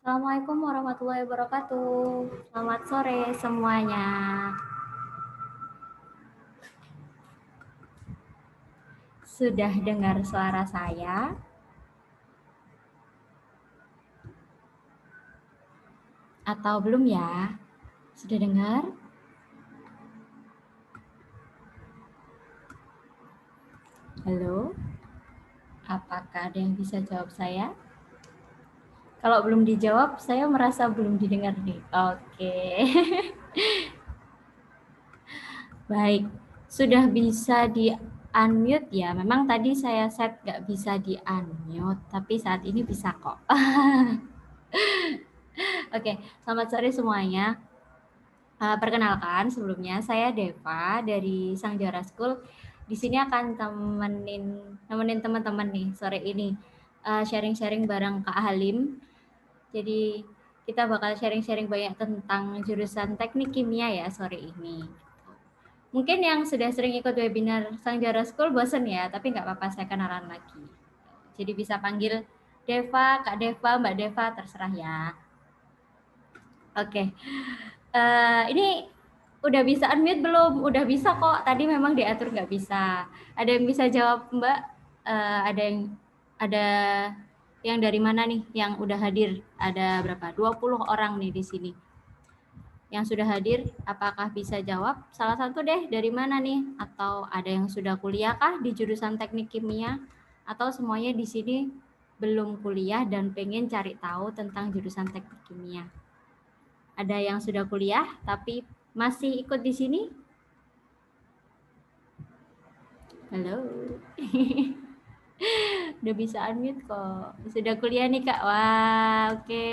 Assalamualaikum warahmatullahi wabarakatuh. Selamat sore semuanya. Sudah dengar suara saya? Atau belum ya? Sudah dengar? Halo? Apakah ada yang bisa jawab saya? Kalau belum dijawab, saya merasa belum didengar nih. Oke. Baik, sudah bisa di-unmute ya. Memang tadi saya set nggak bisa di-unmute, tapi saat ini bisa kok. Oke, selamat sore semuanya. Perkenalkan, sebelumnya saya Deva dari Sangjara School. Di sini akan nemenin teman-teman nih sore ini sharing-sharing bareng Kak Halim. Jadi kita bakal sharing-sharing banyak tentang jurusan teknik kimia ya sore ini. Mungkin yang sudah sering ikut webinar Sangjara School bosen ya, tapi nggak apa-apa, saya kenalan lagi. Jadi bisa panggil Deva, Kak Deva, Mbak Deva, terserah ya. Oke. Ini udah bisa unmute belum? Udah bisa kok. Tadi memang diatur nggak bisa. Ada yang bisa jawab Mbak? Ada yang dari mana nih yang udah hadir? Ada berapa? 20 orang nih di sini. Yang sudah hadir, apakah bisa jawab? Salah satu deh, dari mana nih? Atau ada yang sudah kuliah kah di jurusan teknik kimia? Atau semuanya di sini belum kuliah dan pengen cari tahu tentang jurusan teknik kimia? Ada yang sudah kuliah tapi masih ikut di sini? Halo. Udah bisa unmute kok. Sudah kuliah nih Kak. Wah, oke.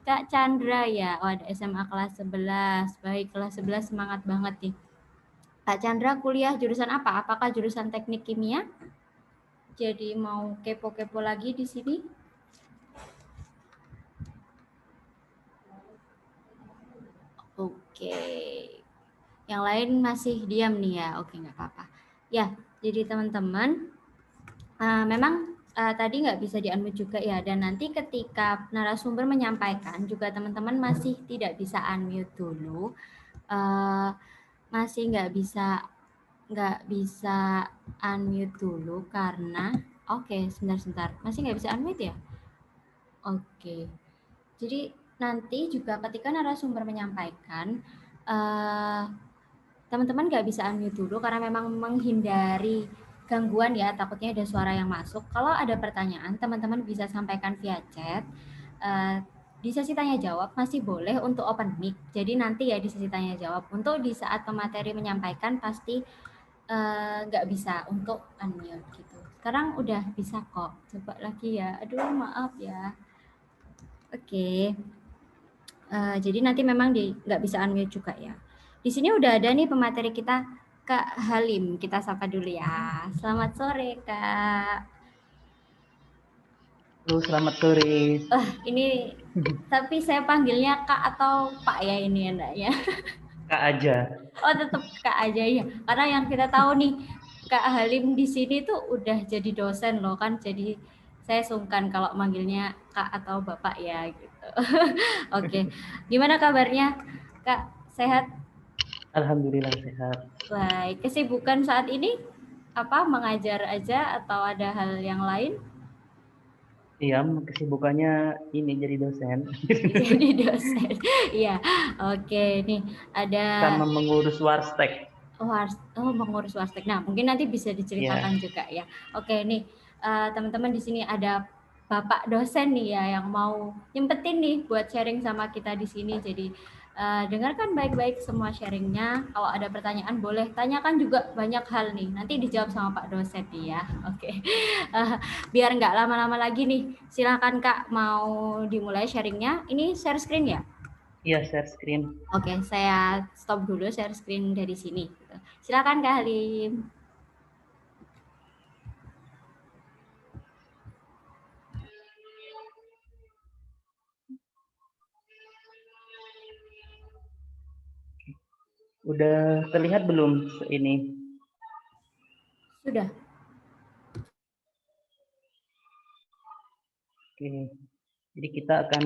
Kak Chandra ya. Oh, ada SMA kelas 11. Baik, kelas 11 semangat banget nih. Kak Chandra kuliah jurusan apa? Apakah jurusan teknik kimia? Jadi mau kepo-kepo lagi di sini? Oke. Yang lain masih diam nih ya. Oke, nggak apa-apa. Ya, jadi teman-teman, memang tadi nggak bisa di-unmute juga ya, dan nanti ketika narasumber menyampaikan juga teman-teman masih tidak bisa unmute dulu, masih nggak bisa unmute dulu karena oke, sebentar, masih nggak bisa unmute ya? Oke, jadi nanti juga ketika narasumber menyampaikan, teman-teman nggak bisa unmute dulu karena memang menghindari gangguan ya, takutnya ada suara yang masuk. Kalau ada pertanyaan, teman-teman bisa sampaikan via chat. Di sesi tanya jawab masih boleh untuk open mic. Jadi nanti ya di sesi tanya jawab. Untuk di saat pemateri menyampaikan pasti nggak bisa untuk unmute gitu. Sekarang udah bisa kok. Coba lagi ya. Aduh maaf ya. Oke. Jadi nanti memang nggak bisa unmute juga ya. Di sini udah ada nih pemateri kita, Kak Halim. Kita sapa dulu ya. Selamat sore, Kak. Halo, selamat sore. Ini tapi saya panggilnya Kak atau Pak ya ini enaknya? Kak aja. Oh, tetap Kak aja ya. Karena yang kita tahu nih, Kak Halim di sini tuh udah jadi dosen loh kan. Jadi saya sungkan kalau manggilnya Kak atau Bapak ya gitu. Oke. Gimana kabarnya, Kak? Sehat? Alhamdulillah sehat. Baik, kesibukan saat ini apa? Mengajar aja atau ada hal yang lain? Iya, kesibukannya ini jadi dosen. Jadi dosen. Iya, oke nih ada Sama mengurus warstek. mengurus warstek. Nah, mungkin nanti bisa Ya, diceritakan juga ya. Oke nih, teman-teman di sini ada Bapak dosen nih ya yang mau nyempetin nih buat sharing sama kita di sini. Jadi dengarkan baik-baik semua sharingnya. Kalau ada pertanyaan boleh tanyakan juga banyak hal nih. Nanti dijawab sama Pak dosen nih ya. Oke. Biar nggak lama-lama lagi nih. Silakan Kak mau dimulai sharingnya. Ini share screen ya? iya share screen. Oke, saya stop dulu share screen dari sini. Silakan Kak Halim. Udah terlihat belum ini? Sudah. Oke. Jadi kita akan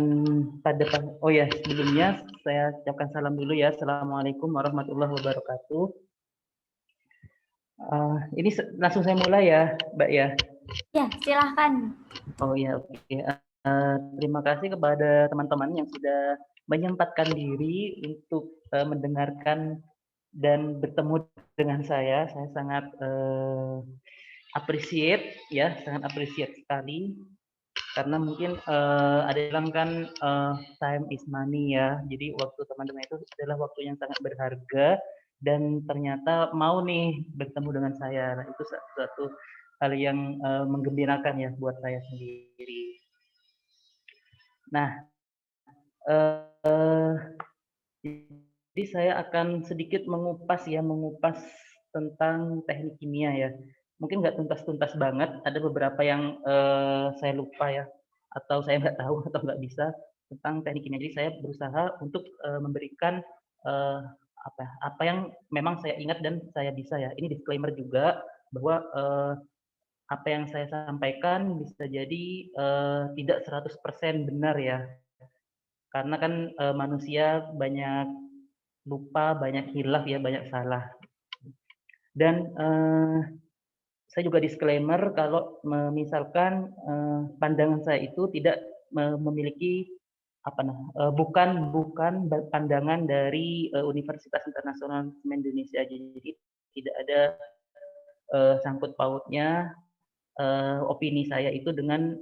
oh ya, sebelumnya saya ucapkan salam dulu ya. Assalamualaikum warahmatullahi wabarakatuh. Ini langsung saya mulai ya, Mbak ya. Ya, silahkan. Oh ya, oke. Terima kasih kepada teman-teman yang sudah menyempatkan diri untuk mendengarkan dan bertemu dengan saya. Saya sangat appreciate ya, sangat appreciate sekali. Karena mungkin ada yang bilang kan time is money ya. Jadi waktu teman-teman itu adalah waktu yang sangat berharga dan ternyata mau nih bertemu dengan saya. Nah, itu suatu hal yang menggembirakan ya buat saya sendiri. Nah, jadi saya akan sedikit mengupas tentang teknik kimia ya. Mungkin nggak tuntas-tuntas banget, ada beberapa yang saya lupa ya, atau saya nggak tahu atau nggak bisa tentang teknik kimia. Jadi saya berusaha untuk memberikan apa yang memang saya ingat dan saya bisa ya. Ini disclaimer juga bahwa apa yang saya sampaikan bisa jadi tidak 100% benar ya. Karena kan manusia banyak lupa, banyak hilaf ya, banyak salah. Dan saya juga disclaimer kalau misalkan pandangan saya itu tidak memiliki bukan pandangan dari Universitas Internasional Indonesia. Jadi tidak ada sangkut pautnya opini saya itu dengan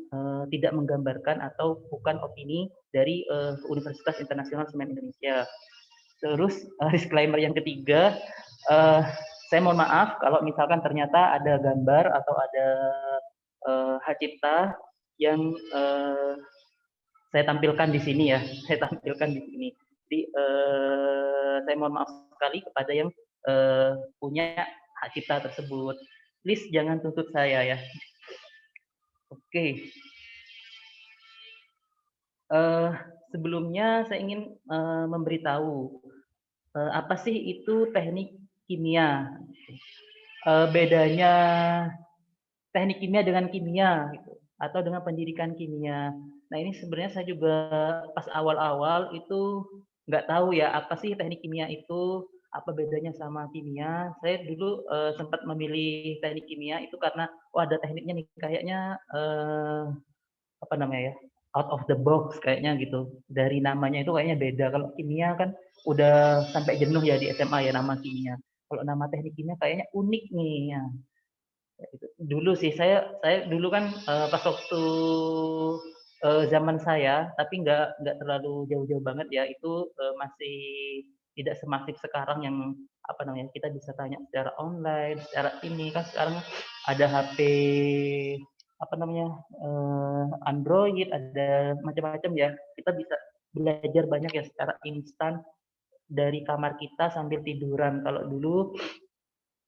tidak menggambarkan atau bukan opini dari Universitas Internasional Semen Indonesia. Terus disclaimer yang ketiga, saya mohon maaf kalau misalkan ternyata ada gambar atau ada hak cipta yang saya tampilkan di sini ya, saya tampilkan di sini. Jadi saya mohon maaf sekali kepada yang punya hak cipta tersebut. Please jangan tuntut saya ya. Oke. Sebelumnya saya ingin memberitahu apa sih itu teknik kimia. Bedanya teknik kimia dengan kimia gitu, atau dengan pendidikan kimia. Nah ini sebenarnya saya juga pas awal-awal itu nggak tahu ya apa sih teknik kimia itu, apa bedanya sama kimia. Saya dulu sempat memilih teknik kimia itu karena ada tekniknya nih kayaknya apa namanya ya, out of the box kayaknya gitu. Dari namanya itu kayaknya beda. Kalau kimia kan udah sampai jenuh ya di SMA ya nama kimia. Kalau nama teknik kimia kayaknya unik nih ya. Dulu sih saya dulu kan pas waktu zaman saya, tapi nggak terlalu jauh-jauh banget ya, itu masih tidak semasif sekarang yang apa namanya kita bisa tanya secara online, secara ini kan sekarang ada HP apa namanya Android, ada macam-macam ya, kita bisa belajar banyak ya secara instan dari kamar kita sambil tiduran. Kalau dulu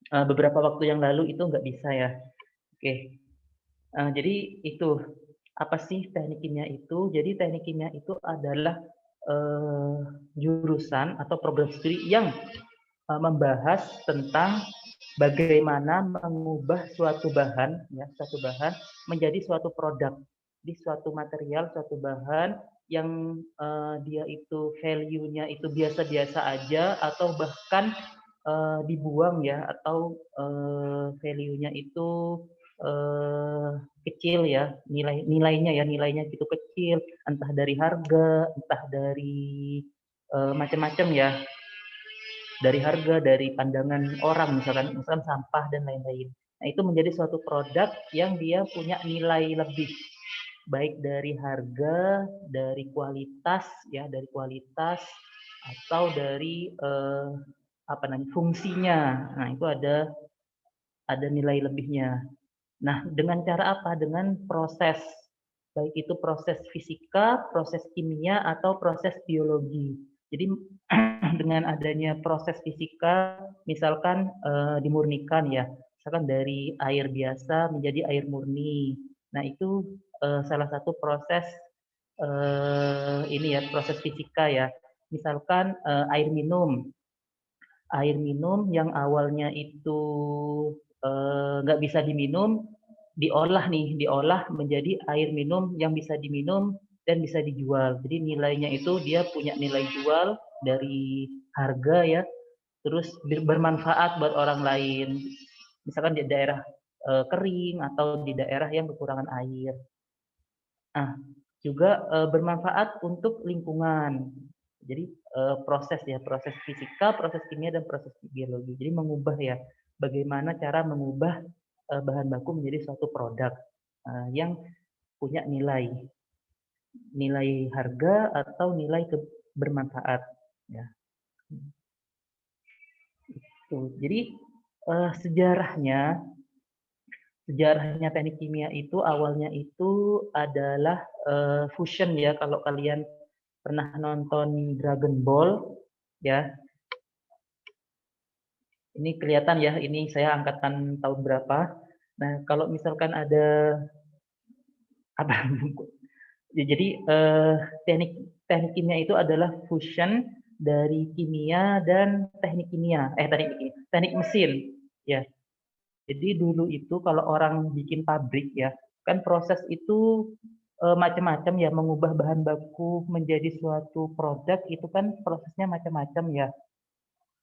beberapa waktu yang lalu itu nggak bisa ya. Oke, jadi itu apa sih teknik kimia itu? Jadi teknik kimia itu adalah jurusan atau program studi yang membahas tentang bagaimana mengubah suatu bahan menjadi suatu produk, di suatu material, suatu bahan yang dia itu value-nya itu biasa-biasa aja atau bahkan dibuang ya, atau value-nya itu kecil ya, nilainya gitu kecil, entah dari harga, entah dari macam-macam ya, dari harga, dari pandangan orang, misalkan sampah dan lain-lain. Nah, itu menjadi suatu produk yang dia punya nilai lebih, baik dari harga, dari kualitas ya, dari kualitas atau dari fungsinya. Nah, itu ada nilai lebihnya. Nah, dengan cara apa? Dengan proses, baik itu proses fisika, proses kimia, atau proses biologi. Jadi dengan adanya proses fisika, misalkan dimurnikan ya, misalkan dari air biasa menjadi air murni. Nah itu salah satu proses ini ya, proses fisika ya. Misalkan air minum yang awalnya itu nggak bisa diminum, diolah menjadi air minum yang bisa diminum dan bisa dijual. Jadi nilainya itu dia punya nilai jual dari harga ya, terus bermanfaat buat orang lain. Misalkan di daerah kering atau di daerah yang kekurangan air. Nah, juga bermanfaat untuk lingkungan. Jadi proses ya, proses fisika, proses kimia dan proses biologi. Jadi mengubah ya, bagaimana cara mengubah bahan baku menjadi suatu produk yang punya nilai harga atau nilai bermanfaat ya. Tuh. Jadi sejarahnya teknik kimia itu awalnya itu adalah fusion ya, kalau kalian pernah nonton Dragon Ball ya. Ini kelihatan ya, ini saya angkatan tahun berapa. Nah, kalau misalkan ada apa ya, jadi teknik teknik kimia itu adalah fusion dari kimia dan teknik mesin ya. Jadi dulu itu kalau orang bikin pabrik ya, kan proses itu macam-macam ya, mengubah bahan baku menjadi suatu produk itu kan prosesnya macam-macam ya.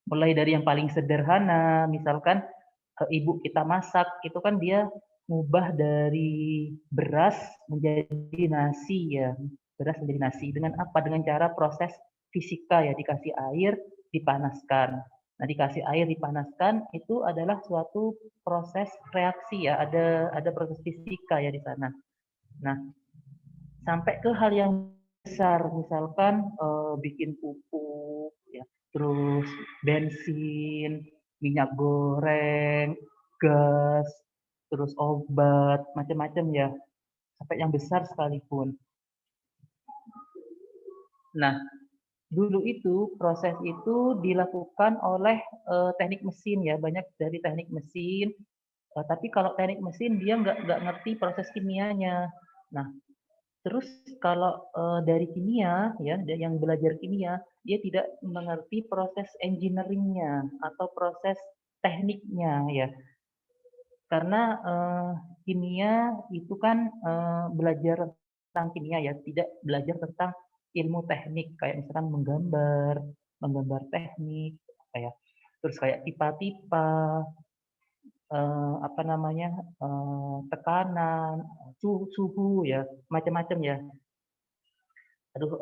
Mulai dari yang paling sederhana, misalkan ibu kita masak, itu kan dia ngubah dari beras menjadi nasi ya. Beras menjadi nasi dengan apa? Dengan cara proses fisika ya, dikasih air, dipanaskan. Nah, dikasih air dipanaskan itu adalah suatu proses reaksi ya, ada proses fisika ya di sana. Nah, sampai ke hal yang besar, misalkan bikin pupuk ya, terus bensin, minyak goreng, gas, terus obat, macam-macam ya, sampai yang besar sekalipun. Nah, dulu itu proses itu dilakukan oleh teknik mesin ya, banyak dari teknik mesin. Tapi kalau teknik mesin dia nggak ngerti proses kimianya. Nah, terus kalau dari kimia ya, yang belajar kimia, dia tidak mengerti proses engineering-nya atau proses tekniknya ya. Karena kimia itu kan belajar tentang kimia ya, tidak belajar tentang ilmu teknik kayak misalkan menggambar teknik, kayak terus kayak tipa-tipa, apa namanya, tekanan, suhu ya, macam-macam ya. Aduh,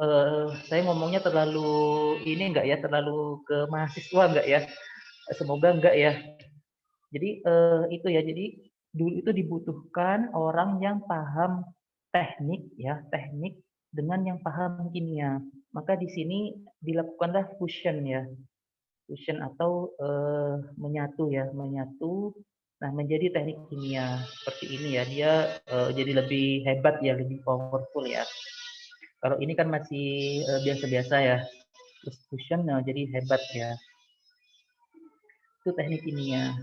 saya ngomongnya terlalu ini enggak ya, terlalu ke mahasiswa enggak ya? Semoga enggak ya. Jadi itu ya, jadi dulu itu dibutuhkan orang yang paham teknik ya, teknik dengan yang paham kimia. Maka di sini dilakukanlah fusion ya, fusion atau menyatu ya, menyatu. Nah, menjadi teknik kimia seperti ini ya, dia jadi lebih hebat ya, lebih powerful ya. Kalau ini kan masih biasa-biasa ya, terus fusion jadi hebat ya. Itu teknik kimia.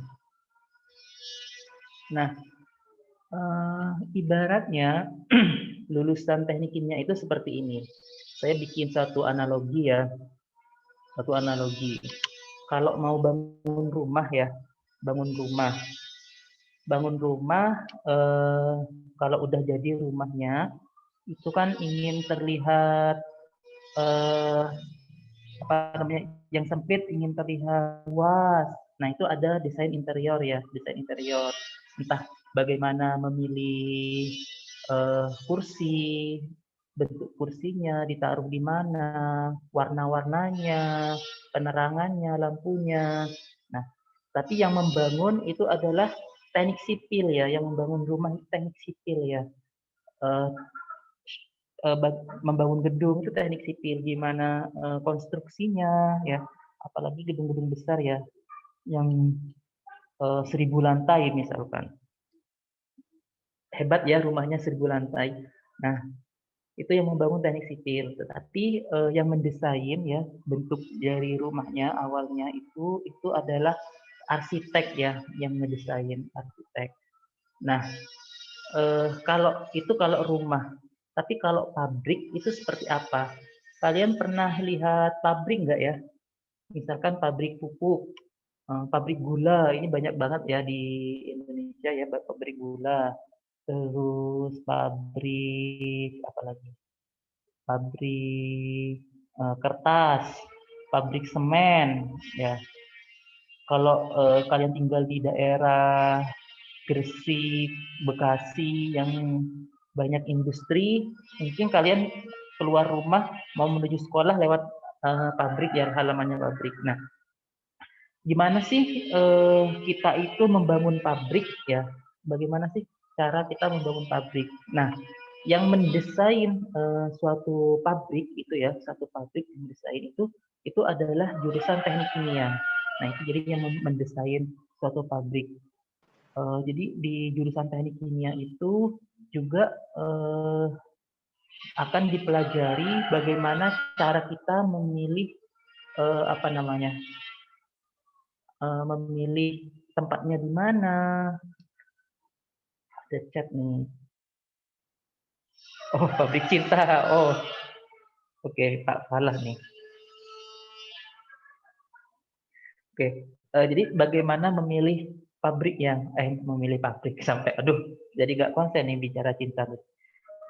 Nah, ibaratnya lulusan teknik kimia itu seperti ini. Saya bikin satu analogi ya, satu analogi. Kalau mau bangun rumah ya, bangun rumah. Bangun rumah, kalau udah jadi rumahnya, itu kan ingin terlihat apa namanya, yang sempit ingin terlihat luas. Nah, itu ada desain interior ya, desain interior. Entah bagaimana memilih kursi, bentuk kursinya, ditaruh di mana, warna-warnanya, penerangannya, lampunya. Nah, tapi yang membangun itu adalah teknik sipil ya, yang membangun rumah itu teknik sipil ya. Eh, Membangun gedung itu teknik sipil, gimana konstruksinya ya, apalagi gedung-gedung besar ya, yang 1000 lantai misalkan. Hebat ya rumahnya 1000 lantai. Nah, itu yang membangun teknik sipil. Tetapi yang mendesain ya, bentuk dari rumahnya awalnya itu adalah arsitek ya, yang mendesain arsitek. Nah, kalau rumah. Tapi kalau pabrik itu seperti apa? Kalian pernah lihat pabrik nggak ya? Misalkan pabrik pupuk, pabrik gula, ini banyak banget ya di Indonesia ya, pabrik gula. Terus pabrik apa lagi? pabrik kertas, pabrik semen, ya. Kalau kalian tinggal di daerah Gresik, Bekasi yang banyak industri, mungkin kalian keluar rumah mau menuju sekolah lewat pabrik ya, halamannya pabrik. Nah, gimana sih kita itu membangun pabrik ya? Bagaimana sih cara kita membangun pabrik? Nah, yang mendesain suatu pabrik itu ya, satu pabrik yang mendesain itu adalah jurusan teknik kimia. Nah, itu jadi yang mendesain suatu pabrik. Jadi di jurusan teknik kimia itu juga akan dipelajari bagaimana cara kita memilih apa namanya, memilih tempatnya di mana. Ada chat nih. Oh, pabrik cinta. Oh, oke, Pak Falah nih. Oke, jadi bagaimana memilih pabrik yang memilih pabrik sampai aduh, jadi nggak konsen nih bicara cinta.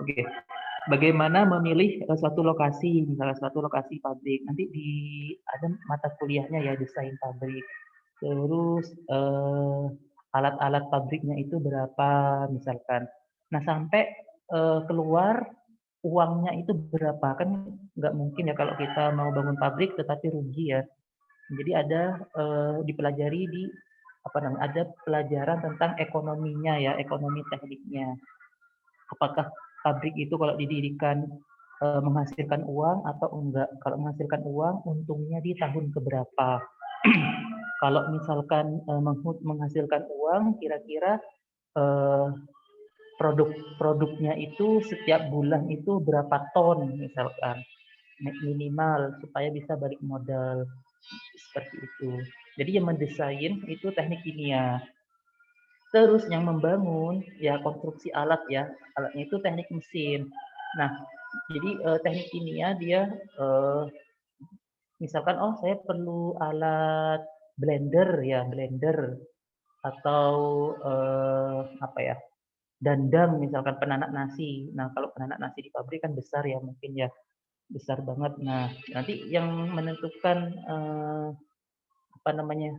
Oke, bagaimana memilih suatu lokasi, misalnya suatu lokasi pabrik. Nanti ada mata kuliahnya ya, desain pabrik. Terus alat-alat pabriknya itu berapa misalkan. Nah, sampai keluar uangnya itu berapa, kan nggak mungkin ya kalau kita mau bangun pabrik tetapi rugi ya. Jadi ada dipelajari di apa namanya, ada pelajaran tentang ekonominya ya, ekonomi tekniknya. Apakah pabrik itu kalau didirikan menghasilkan uang atau enggak? Kalau menghasilkan uang, untungnya di tahun keberapa? Kalau misalkan menghasilkan uang, kira-kira eh, produk-produknya itu setiap bulan itu berapa ton misalkan minimal supaya bisa balik modal seperti itu. Jadi yang mendesain itu teknik kimia. Terus yang membangun ya konstruksi alat ya, alatnya itu teknik mesin. Nah, jadi teknik kimia dia misalkan oh saya perlu alat blender ya, blender atau apa ya, dandang misalkan penanak nasi. Nah, kalau penanak nasi di pabrik kan besar ya, mungkin ya besar banget. Nah, nanti yang menentukan apa namanya,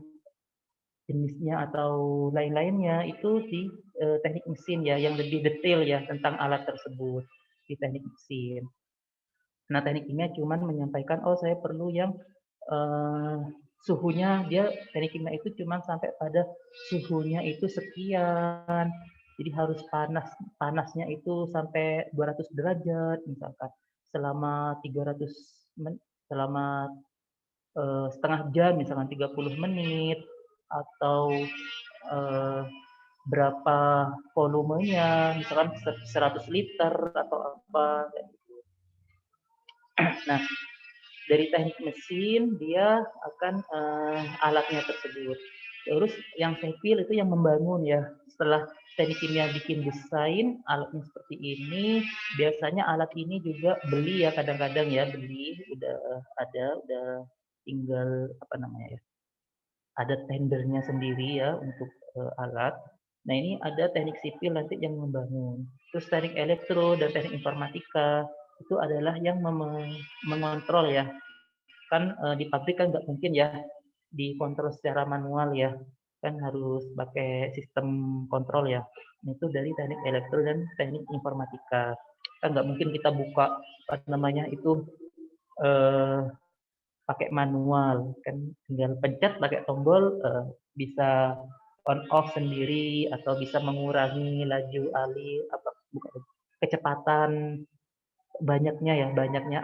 jenisnya atau lain-lainnya itu di teknik mesin ya, yang lebih detail ya tentang alat tersebut di teknik mesin. Nah, teknik kimia cuman menyampaikan, oh saya perlu yang suhunya, dia teknik kimia itu cuman sampai pada suhunya itu sekian. Jadi harus panasnya itu sampai 200 derajat misalkan selama 300 selama setengah jam misalkan 30 menit atau eh, berapa volumenya misalkan 100 liter atau apa. Nah, dari teknik mesin dia akan alatnya tersebut. Terus yang sipil itu yang membangun ya. Setelah teknik kimia bikin desain alatnya seperti ini, biasanya alat ini juga beli ya, kadang-kadang ya beli udah ada, udah tinggal apa namanya ya, ada tendernya sendiri ya untuk alat. Nah, ini ada teknik sipil nanti yang membangun. Terus teknik elektro dan teknik informatika itu adalah yang mengontrol ya. Kan di pabrik kan nggak mungkin ya dikontrol secara manual ya. Kan harus pakai sistem kontrol ya. Itu dari teknik elektro dan teknik informatika. Kan nggak mungkin kita buka apa namanya itu eh, pakai manual, kan tinggal pencet pakai tombol bisa on off sendiri atau bisa mengurangi laju alih apa bukan kecepatan banyaknya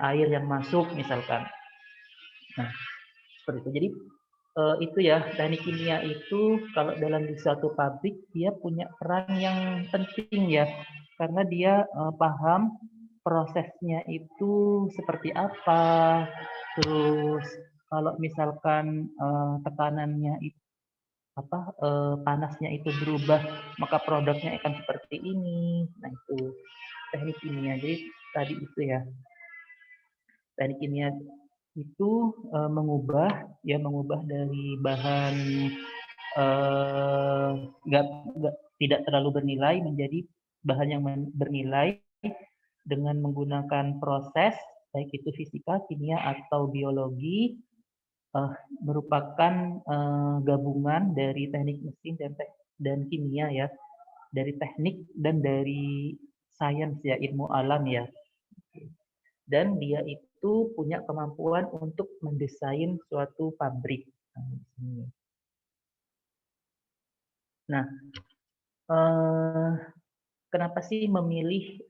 air yang masuk misalkan. Nah, seperti itu. Jadi itu ya, teknik kimia itu kalau dalam di suatu pabrik dia punya peran yang penting ya, karena dia paham prosesnya itu seperti apa. Terus kalau misalkan tekanannya itu apa panasnya itu berubah, maka produknya akan seperti ini. Nah, itu teknik kimia. Jadi tadi itu ya, teknik kimia itu mengubah dari bahan eh, nggak tidak terlalu bernilai menjadi bahan yang bernilai dengan menggunakan proses, baik itu fisika, kimia, atau biologi, merupakan gabungan dari teknik mesin dan kimia ya, dari teknik dan dari sains ya, ilmu alam ya. Dan dia itu punya kemampuan untuk mendesain suatu pabrik. Nah, kenapa sih memilih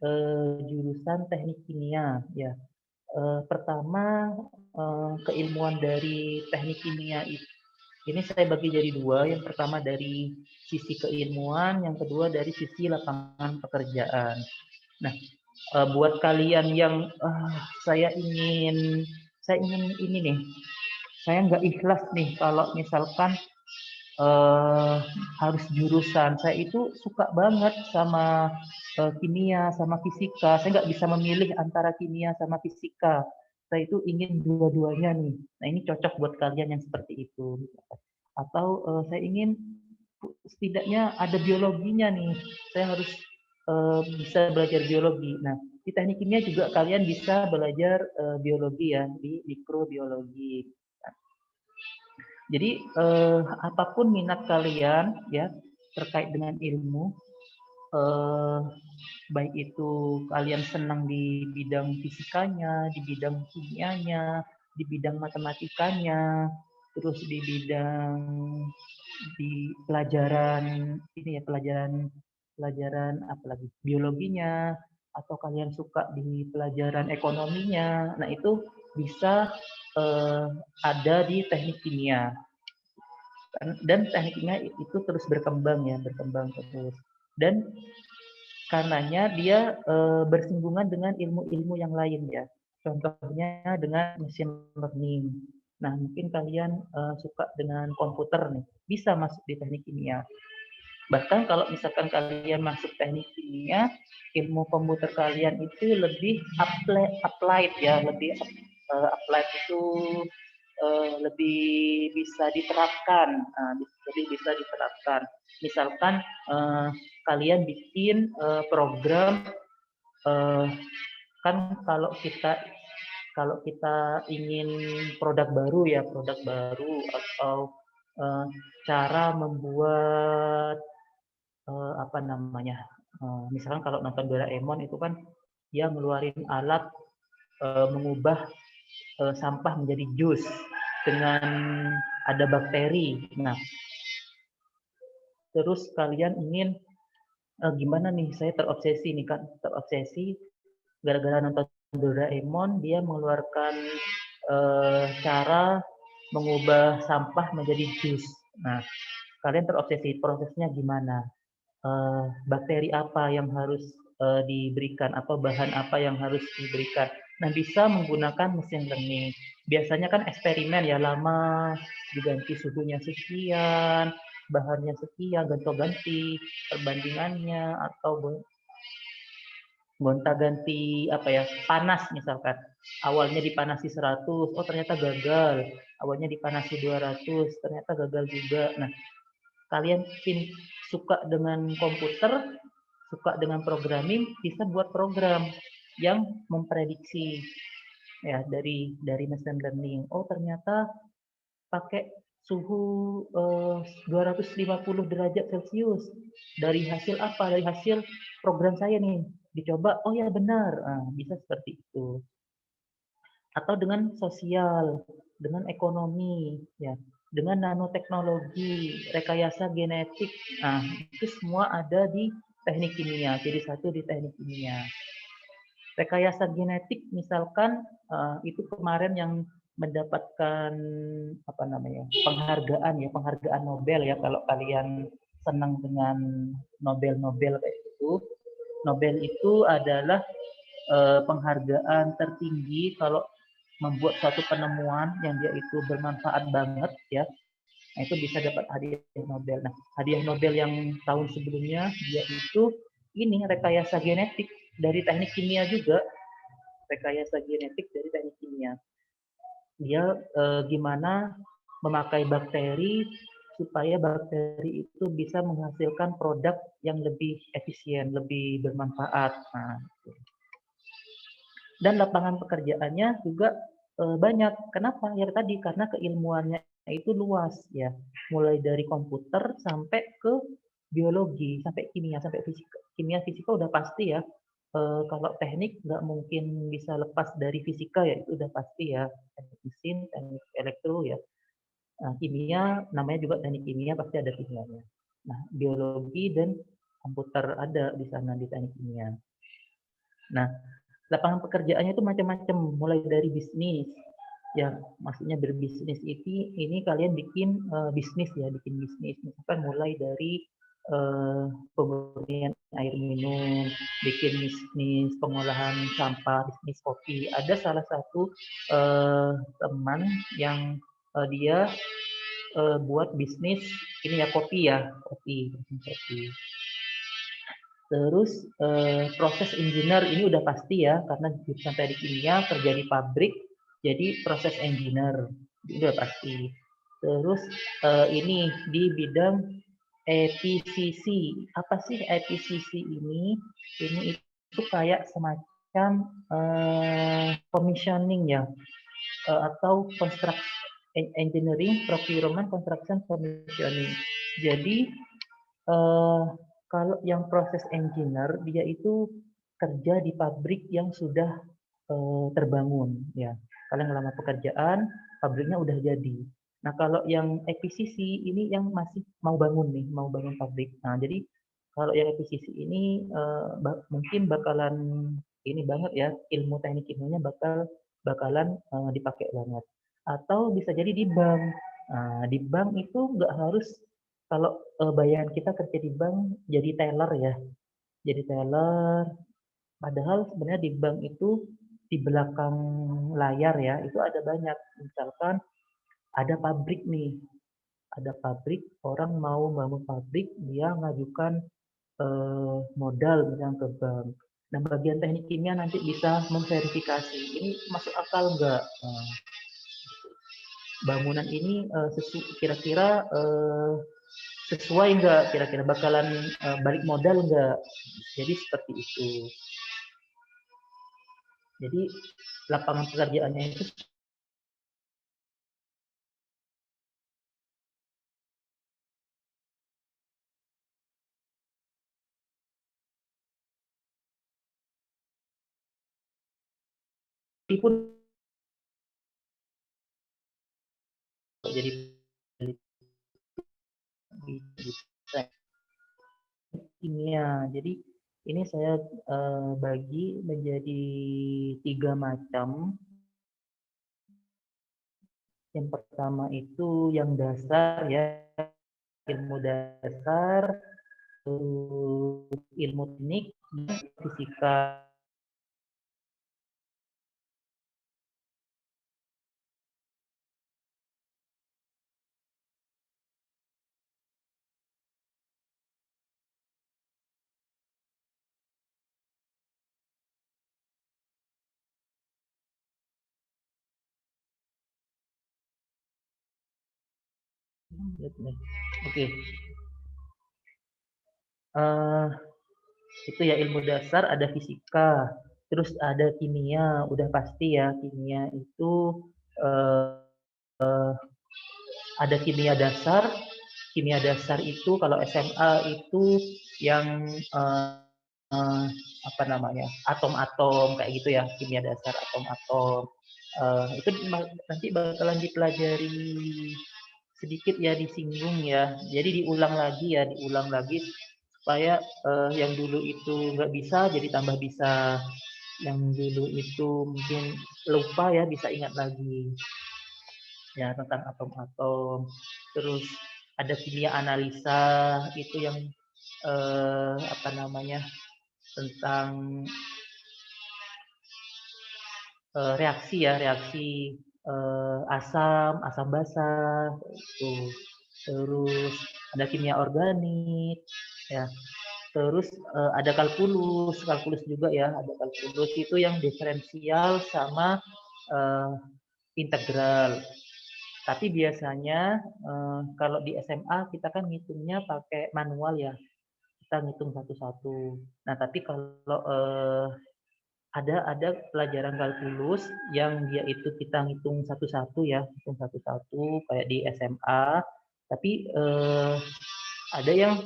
jurusan teknik kimia? Ya, pertama keilmuan dari teknik kimia ini saya bagi jadi dua. Yang pertama dari sisi keilmuan, yang kedua dari sisi lapangan pekerjaan. Nah, buat kalian yang saya ingin ini nih, saya nggak ikhlas nih kalau misalkan harus jurusan. Saya itu suka banget sama kimia, sama fisika. Saya nggak bisa memilih antara kimia sama fisika. Saya itu ingin dua-duanya nih. Nah, ini cocok buat kalian yang seperti itu. Atau saya ingin setidaknya ada biologinya nih. Saya harus bisa belajar biologi. Nah, di teknik kimia juga kalian bisa belajar biologi ya, di mikrobiologi. Jadi apapun minat kalian ya terkait dengan ilmu, baik itu kalian senang di bidang fisikanya, di bidang kimianya, di bidang matematikanya, terus di pelajaran ini ya pelajaran apalagi biologinya, atau kalian suka di pelajaran ekonominya. Nah, itu bisa ada di teknik kimia. Dan teknik kimia itu terus berkembang ya, berkembang terus. Dan karenanya dia bersinggungan dengan ilmu-ilmu yang lain ya. Contohnya dengan machine learning. Nah, mungkin kalian suka dengan komputer nih, bisa masuk di teknik kimia. Bahkan kalau misalkan kalian masuk teknik kimia, ilmu komputer kalian itu lebih applied ya, lebih applied itu lebih bisa diterapkan, lebih bisa diterapkan. Misalkan kalian bikin program, kan kalau kita ingin produk baru ya, produk baru atau cara membuat apa namanya, misalkan kalau nonton Doraemon itu kan dia ngeluarin alat mengubah sampah menjadi jus dengan ada bakteri. Nah, terus kalian ingin gimana nih, saya terobsesi nih kan, terobsesi gara-gara nonton Doraemon, dia mengeluarkan cara mengubah sampah menjadi jus. Nah, kalian terobsesi prosesnya gimana? Bakteri apa yang harus diberikan atau bahan apa yang harus diberikan. Nah, bisa menggunakan mesin learning. Biasanya kan eksperimen ya, lama diganti suhunya sekian, bahannya sekian, ganti perbandingannya, atau gonta-ganti apa ya, panas misalkan. Awalnya dipanasi 100, oh ternyata gagal. Awalnya dipanasi 200, ternyata gagal juga. Nah, kalian suka dengan komputer, suka dengan programming, bisa buat program yang memprediksi ya dari machine learning. Oh, ternyata pakai suhu 250 derajat Celcius. Dari hasil apa? Dari hasil program saya nih. Dicoba, oh ya benar. Bisa seperti itu. Atau dengan sosial, dengan ekonomi, ya, dengan nanoteknologi, rekayasa genetik. Nah, itu semua ada di teknik kimia. Jadi satu di teknik kimia. Rekayasa genetik misalkan itu kemarin yang mendapatkan apa namanya, penghargaan Nobel ya, kalau kalian senang dengan Nobel kayak itu. Nobel itu adalah penghargaan tertinggi kalau membuat suatu penemuan yang dia itu bermanfaat banget ya. Nah, itu bisa dapat hadiah Nobel. Nah, hadiah Nobel yang tahun sebelumnya dia itu ini rekayasa genetik dari teknik kimia juga. Rekayasa genetik dari teknik kimia. Dia gimana memakai bakteri supaya bakteri itu bisa menghasilkan produk yang lebih efisien, lebih bermanfaat. Nah, dan lapangan pekerjaannya juga banyak. Kenapa? Ya tadi karena keilmuannya itu luas ya, mulai dari komputer sampai ke biologi, sampai kimia, sampai fisika. Kimia, fisika udah pasti ya. Kalau teknik nggak mungkin bisa lepas dari fisika ya, itu udah pasti ya. Teknik mesin, teknik elektro ya. Nah, kimia, namanya juga teknik kimia, pasti ada kimianya. Nah, biologi dan komputer ada di sana di teknik kimia. Nah, lapangan pekerjaannya itu macam-macam, mulai dari bisnis. Ya, maksudnya berbisnis ini kalian bikin bisnis ya, bikin bisnis. Misalkan mulai dari pemurnian air minum, bikin bisnis pengolahan sampah, bisnis kopi. Ada salah satu teman yang dia buat bisnis ini ya kopi ya, kopi. Terus proses engineer ini udah pasti ya, karena jurusan teknik kimia kerja di pabrik, jadi proses engineer itu udah pasti. Terus ini di bidang EPCC. Apa sih EPCC ini? Ini itu kayak semacam commissioning ya, atau engineering, procurement, construction, commissioning. Jadi eh, kalau yang proses engineer dia itu kerja di pabrik yang sudah terbangun ya. Kalian ngelamar pekerjaan, pabriknya udah jadi. Nah, kalau yang akuisisi ini yang masih mau bangun nih, mau bangun pabrik. Nah, jadi kalau yang akuisisi ini mungkin bakalan ini banget ya, ilmu teknik kimianya bakalan dipakai banget. Atau bisa jadi di bank. Nah, di bank itu nggak harus kalau bayangan kita kerja di bank jadi teller ya, jadi teller. Padahal sebenarnya di bank itu di belakang layar ya itu ada banyak. Misalkan ada pabrik nih, ada pabrik orang mau bangun pabrik dia ngajukan modal misalnya ke bank. Nah bagian teknik kimia nanti bisa memverifikasi ini masuk akal nggak. Nah, bangunan ini kira-kira sesuai nggak, kira-kira bakalan balik modal nggak. Jadi seperti itu. Jadi lapangan pekerjaannya itu pun jadi kimia. Jadi ini saya bagi menjadi 3 macam. Yang pertama itu yang dasar ya, ilmu dasar, ilmu teknik, fisika. Oke, itu ya ilmu dasar, ada fisika, terus ada kimia, udah pasti ya kimia itu uh, ada kimia dasar. Kimia dasar itu kalau SMA itu yang apa namanya atom-atom kayak gitu ya, kimia dasar atom-atom. Itu nanti bakalan dipelajari sedikit ya, disinggung ya. Jadi diulang lagi supaya yang dulu itu nggak bisa jadi tambah bisa, yang dulu itu mungkin lupa ya bisa ingat lagi ya tentang atom-atom. Terus ada kimia analisa itu yang apa namanya tentang reaksi ya, reaksi asam, asam basa itu. Terus ada kimia organik ya. Terus ada kalkulus, kalkulus juga ya, ada kalkulus itu yang diferensial sama integral. Tapi biasanya kalau di SMA kita kan ngitungnya pakai manual ya, kita ngitung satu-satu. Nah tapi kalau ada pelajaran kalkulus yang dia itu kita ngitung satu-satu ya, hitung satu-satu kayak di SMA, tapi ada yang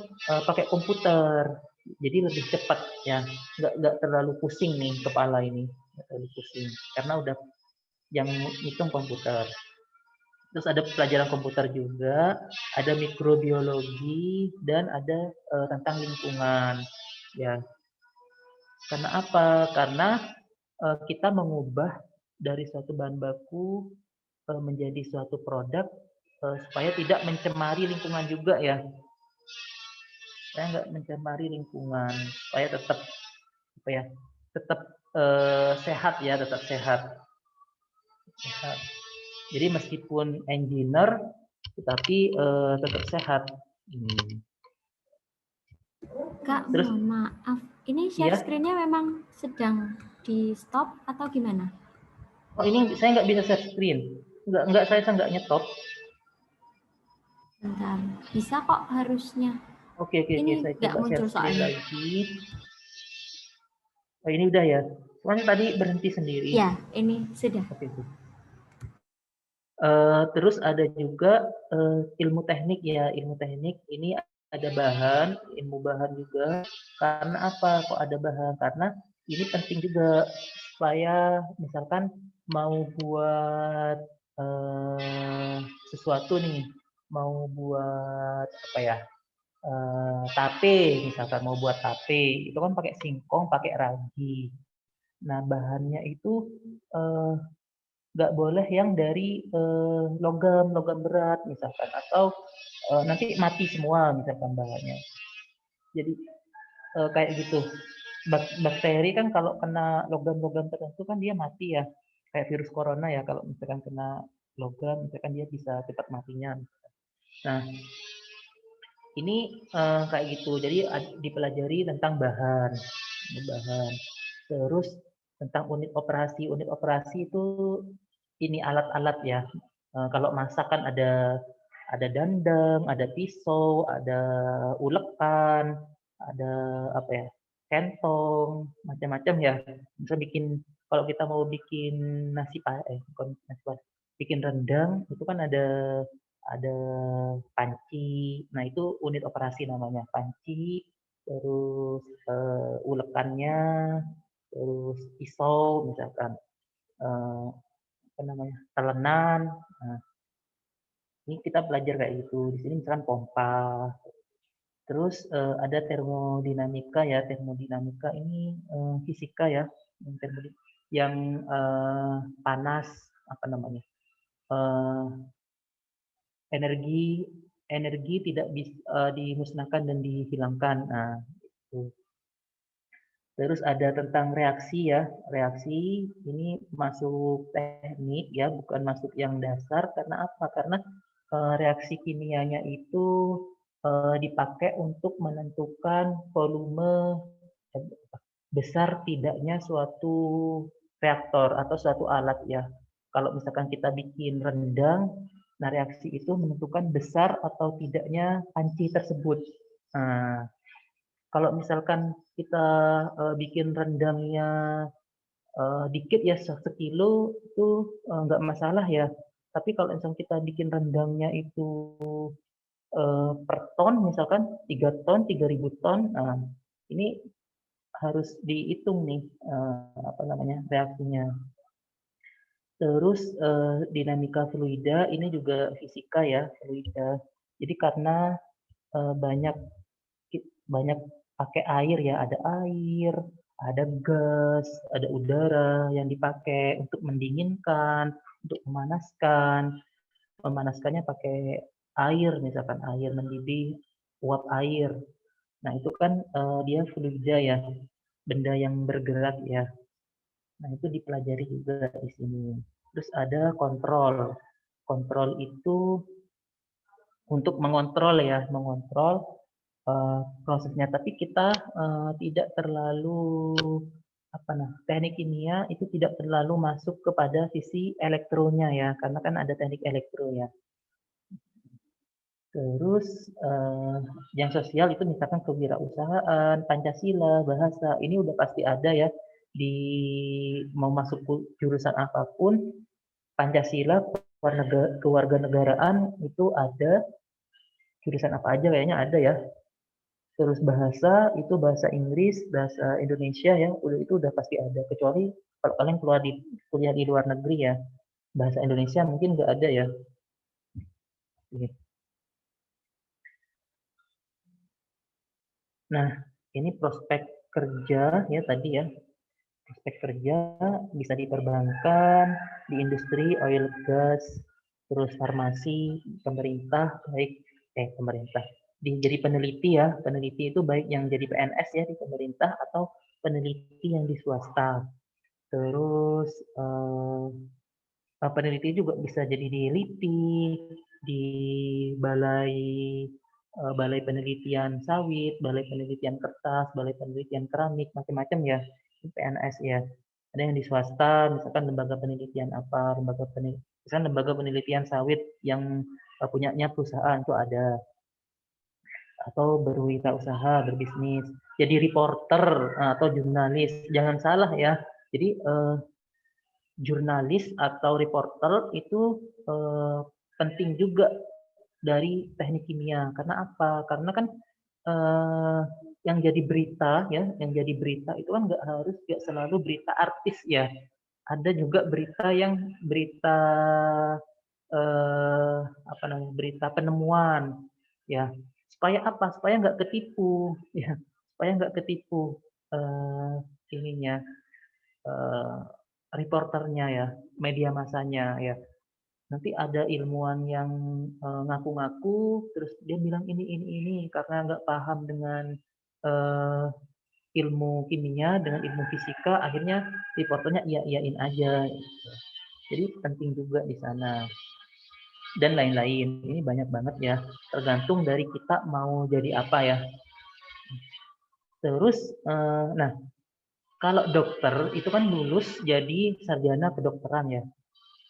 pakai komputer, jadi lebih cepat ya, nggak terlalu pusing nih kepala ini, nggak terlalu pusing karena udah yang ngitung komputer. Terus ada pelajaran komputer juga, ada mikrobiologi dan ada tentang lingkungan ya. Karena apa? Karena kita mengubah dari suatu bahan baku menjadi suatu produk supaya tidak mencemari lingkungan juga ya. Supaya nggak mencemari lingkungan, supaya tetap apa ya? Tetap sehat ya, tetap sehat. Sehat. Jadi meskipun engineer tetapi tetap sehat. Kak, Terus mohon maaf. Ini share iya, screen-nya memang sedang di stop atau gimana? oh ini saya nggak bisa share screen. Nggak saya nggak nyetop. Bentar. Bisa kok harusnya. Oke, Ini saya nggak coba share muncul screen soalnya. lagi. Oh ini udah ya. Soalnya tadi berhenti sendiri. Ya, ini sudah. Oke. Terus ada juga ilmu teknik ya. Ilmu teknik ini ada bahan, ilmu bahan juga. Karena apa? Kok ada bahan? Karena ini penting juga supaya misalkan mau buat sesuatu nih, mau buat apa ya? Tape, misalkan mau buat tape, itu kan pakai singkong, pakai ragi. Nah, bahannya itu eh, nggak boleh yang dari logam logam berat misalkan, atau nanti mati semua misalkan bahannya. Jadi kayak gitu. Bakteri kan kalau kena logam-logam tertentu kan dia mati ya. Kayak virus corona ya, kalau misalkan kena logam, misalkan dia bisa cepat matinya. Nah, ini kayak gitu. Jadi dipelajari tentang bahan, bahan. Terus tentang unit operasi. Unit operasi itu ini alat-alat ya. Kalau masak kan ada dandang, ada pisau, ada ulekan, ada apa ya, kentong, macam-macam ya. Bisa bikin kalau kita mau bikin nasi bukan nasi padang, bikin rendang itu kan ada panci. Nah, itu unit operasi namanya, panci, terus ulekannya, terus pisau misalkan, apa namanya, telenan. Nah, ini kita belajar kayak gitu. Di sini misalkan pompa. Terus ada termodinamika ya. Termodinamika ini fisika ya, yang panas, apa namanya, eh, energi energi tidak dimusnahkan dan dihilangkan. Nah, itu. Terus ada tentang reaksi ya. Reaksi ini masuk teknik ya, bukan masuk yang dasar. Karena apa? Karena reaksi kimianya itu dipakai untuk menentukan volume eh, besar tidaknya suatu reaktor atau suatu alat ya. Kalau misalkan kita bikin rendang, nah reaksi itu menentukan besar atau tidaknya panci tersebut. Nah, kalau misalkan kita bikin rendangnya dikit ya, sekilo itu nggak masalah ya. Tapi kalau misalkan kita bikin rendangnya itu per ton, misalkan 3 ton, 3.000 ton, nah ini harus dihitung nih apa namanya, reaksinya. Terus dinamika fluida ini juga fisika ya, fluida. Jadi karena banyak banyak pakai air ya, ada gas, ada udara yang dipakai untuk mendinginkan, untuk memanaskan. Memanaskannya pakai air, misalkan air mendidih, uap air. Nah, itu kan dia fluida ya, benda yang bergerak ya. Nah, itu dipelajari juga di sini. Terus ada kontrol. Kontrol itu untuk mengontrol ya, mengontrol prosesnya. Tapi kita tidak terlalu apa nah, teknik kimia itu tidak terlalu masuk kepada sisi elektronya ya, karena kan ada teknik elektro ya. Terus yang sosial itu misalkan kewirausahaan, Pancasila, bahasa, ini udah pasti ada ya. di mau masuk jurusan apapun, Pancasila, kewarganegaraan itu ada, jurusan apa aja kayaknya ada ya. Terus bahasa itu bahasa Inggris, bahasa Indonesia ya, itu udah pasti ada. Kecuali kalau kalian kuliah di luar negeri ya, bahasa Indonesia mungkin nggak ada ya. Nah, ini prospek kerja ya tadi ya. Prospek kerja bisa di perbankan, di industri oil gas, terus farmasi, pemerintah baik pemerintah. Jadi peneliti ya, peneliti itu baik yang jadi PNS ya di pemerintah atau peneliti yang di swasta. Terus peneliti juga bisa jadi di LIPI, di balai balai penelitian sawit, balai penelitian kertas, balai penelitian keramik, macam-macam ya, PNS ya. Ada yang di swasta, misalkan lembaga penelitian apa, misalkan lembaga penelitian sawit yang punyanya perusahaan itu ada, atau berwirausaha, berbisnis, jadi reporter atau jurnalis, jangan salah ya. Jadi jurnalis atau reporter itu penting juga dari teknik kimia. Karena apa? Karena kan yang jadi berita ya, yang jadi berita itu kan nggak selalu berita artis ya. Ada juga berita yang berita apa namanya? Berita penemuan ya. Supaya apa? Supaya nggak ketipu ya. Supaya nggak ketipu ininya eh, reporternya ya, media masanya ya. Nanti ada ilmuwan yang ngaku-ngaku, terus dia bilang ini karena nggak paham dengan eh, ilmu kimia, dengan ilmu fisika, akhirnya reporternya iya-iyain aja. Jadi penting juga di sana. Dan lain-lain. Ini banyak banget ya. Tergantung dari kita mau jadi apa ya. Terus, nah kalau dokter itu kan lulus jadi sarjana kedokteran ya.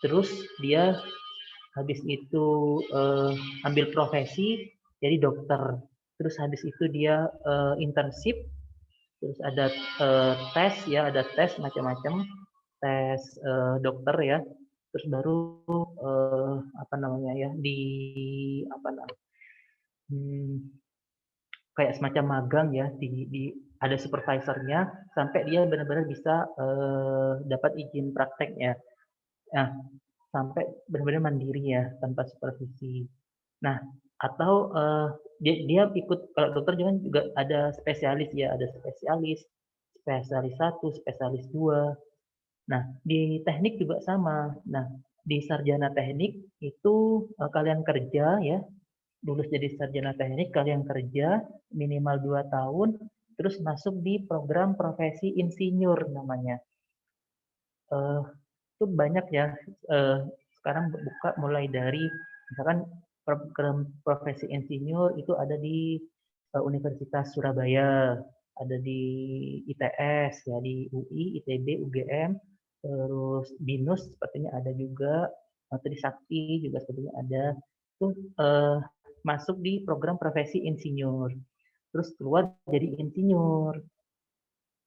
Terus dia habis itu ambil profesi jadi dokter. Terus habis itu dia internship, terus ada tes ya, ada tes macam-macam, tes dokter ya. Terus baru apa namanya ya di apa namanya kayak semacam magang ya di ada supervisornya sampai dia benar-benar bisa dapat izin prakteknya. Nah, sampai benar-benar mandiri ya tanpa supervisi. Nah, atau dia ikut kalau dokter juga ada spesialis ya, ada spesialis, spesialis 1, spesialis 2. Nah, di teknik juga sama. Nah, di sarjana teknik itu kalian kerja ya, lulus jadi sarjana teknik, kalian kerja minimal 2 tahun, terus masuk di program profesi insinyur namanya. Itu banyak ya, sekarang buka mulai dari misalkan program profesi insinyur itu ada di Universitas Surabaya, ada di ITS ya, di UI, ITB, UGM, terus BINUS sepertinya ada juga, Trisakti juga sepertinya ada. Itu masuk di program profesi insinyur. Terus keluar jadi insinyur.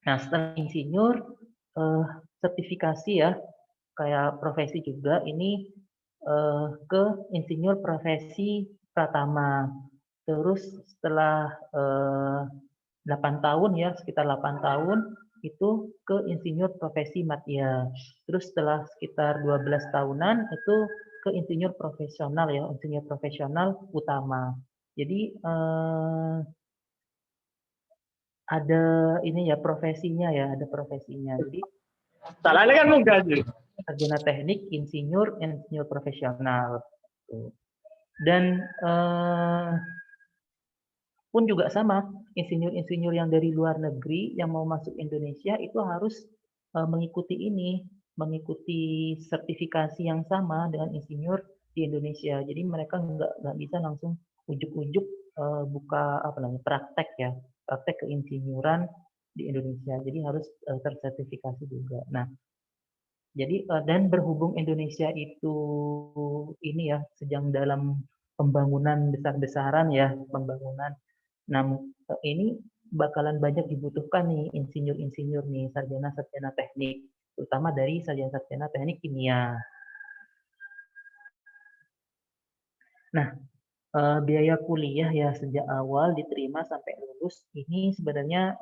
Nah, setelah insinyur sertifikasi ya, kayak profesi juga ini ke insinyur profesi pratama. Terus setelah 8 tahun ya, sekitar 8 tahun itu ke insinyur profesi madya. Terus setelah sekitar 12 tahunan itu ke insinyur profesional ya, insinyur profesional utama. Jadi ada ini ya profesinya ya, ada profesinya. Jadi Salahnya kan mudah sih. sarjana teknik, insinyur, insinyur profesional. Dan pun juga sama, insinyur-insinyur yang dari luar negeri yang mau masuk Indonesia itu harus mengikuti ini, mengikuti sertifikasi yang sama dengan insinyur di Indonesia. Jadi mereka nggak bisa langsung ujuk-ujuk buka apa namanya praktek ya, praktek keinsinyuran di Indonesia. Jadi harus tersertifikasi juga. Nah, jadi dan berhubung Indonesia itu ini ya sedang dalam pembangunan besar-besaran ya, pembangunan. Nah, ini bakalan banyak dibutuhkan nih insinyur-insinyur nih, sarjana-sarjana teknik, terutama dari sarjana-sarjana teknik kimia. Nah, biaya kuliah ya sejak awal diterima sampai lulus ini sebenarnya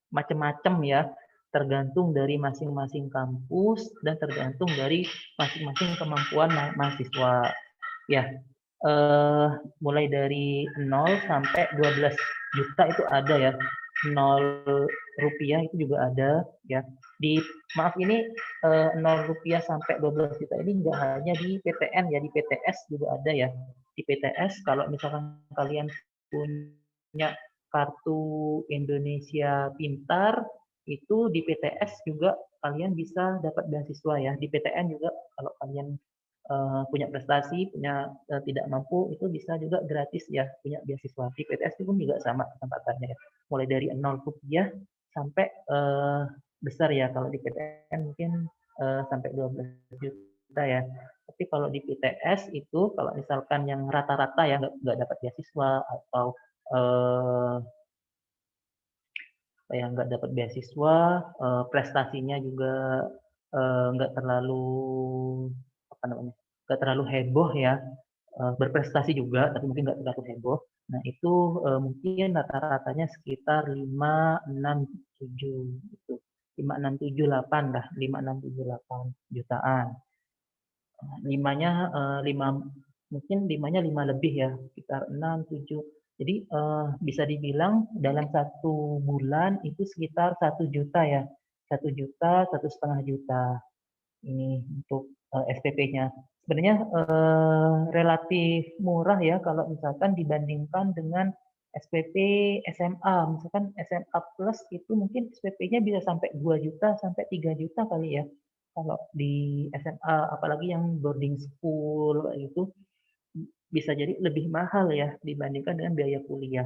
macam-macam ya, tergantung dari masing-masing kampus dan tergantung dari masing-masing kemampuan mahasiswa. Ya, mulai dari 0 sampai 12 juta itu ada ya. 0 rupiah itu juga ada ya. Maaf ini 0 rupiah sampai 12 juta ini nggak hanya di PTN ya, di PTS juga ada ya. Di PTS kalau misalkan kalian punya kartu Indonesia Pintar itu di PTS juga kalian bisa dapat beasiswa ya. Di PTN juga kalau kalian punya prestasi, tidak mampu, itu bisa juga gratis ya punya beasiswa. Di PTS itu pun juga sama kesempatannya ya. Mulai dari 0 rupiah sampai besar ya. Kalau di PTN mungkin sampai 12 juta ya. Tapi kalau di PTS itu kalau misalkan yang rata-rata ya nggak dapat beasiswa atau yang nggak dapat beasiswa, prestasinya juga nggak terlalu apa namanya, nggak terlalu heboh ya, berprestasi juga tapi mungkin nggak terlalu heboh. Nah itu mungkin rata-ratanya sekitar 5, 6, 7 gitu. 5, 6, 7, 8 lah, 5, 6, 7, 8 jutaan. Limanya 5, mungkin 5 lebih ya, sekitar 6, 7. Jadi bisa dibilang dalam 1 bulan itu sekitar 1 juta ya, 1 juta, 1,5 juta ini untuk SPP-nya. Sebenarnya relatif murah ya kalau misalkan dibandingkan dengan SPP SMA. Misalkan SMA plus itu mungkin SPP-nya bisa sampai 2 juta sampai 3 juta kali ya. Kalau di SMA apalagi yang boarding school itu bisa jadi lebih mahal ya dibandingkan dengan biaya kuliah.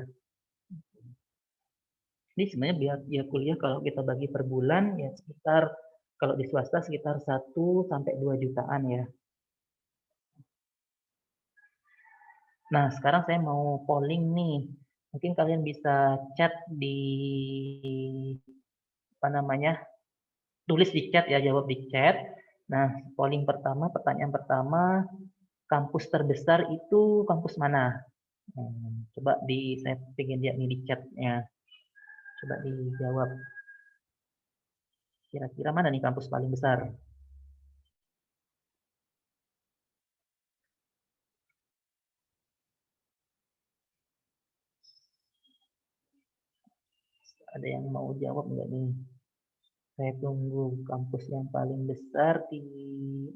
Jadi sebenarnya biaya kuliah kalau kita bagi per bulan ya sekitar kalau di swasta sekitar 1 sampai 2 jutaan ya. Nah, sekarang saya mau polling nih. Mungkin kalian bisa chat di apa namanya? Tulis di chat ya, jawab di chat. Nah, polling pertama, pertanyaan pertama, kampus terbesar itu kampus mana? Coba saya pengen lihat nih di chatnya. Coba dijawab. Kira-kira mana nih kampus paling besar? Ada yang mau jawab nggak nih? Saya tunggu kampus yang paling besar di